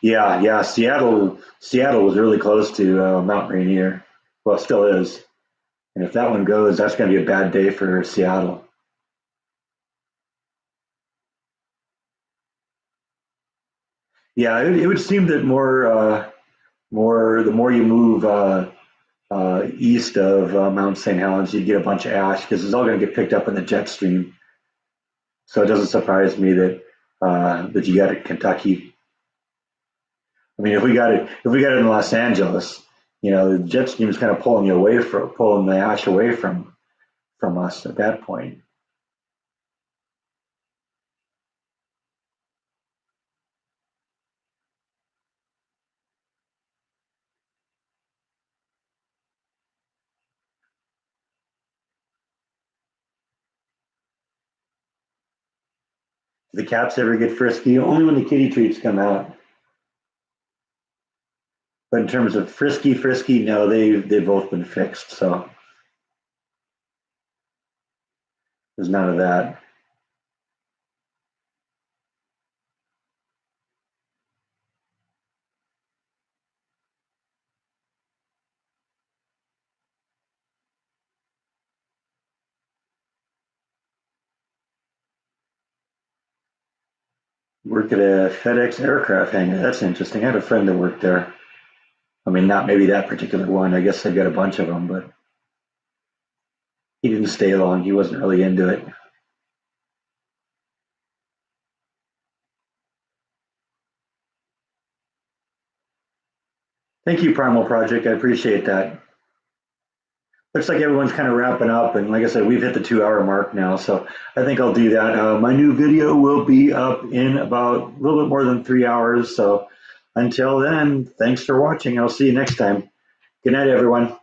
Yeah. Seattle was really close to Mount Rainier. Well, it still is. And if that one goes, that's going to be a bad day for Seattle. Yeah, it would seem that the more you move east of Mount St. Helens, you get a bunch of ash because it's all going to get picked up in the jet stream. So it doesn't surprise me that you got it in Kentucky. I mean, if we got it in Los Angeles, the jet stream is kind of pulling the ash away from us at that point. Do the cats ever get frisky? Only when the kitty treats come out. But in terms of frisky, no, they've both been fixed, so there's none of that. Work at a FedEx aircraft hangar. That's interesting. I had a friend that worked there. I mean, not maybe that particular one. I guess they've got a bunch of them, but He didn't stay long. He wasn't really into it. Thank you, Primal Project. I appreciate that. Looks like everyone's kind of wrapping up, and like I said, we've hit the 2 hour mark now, so I think I'll do that. My new video will be up in about a little bit more than 3 hours. So until then, thanks for watching. I'll see you next time. Good night, everyone.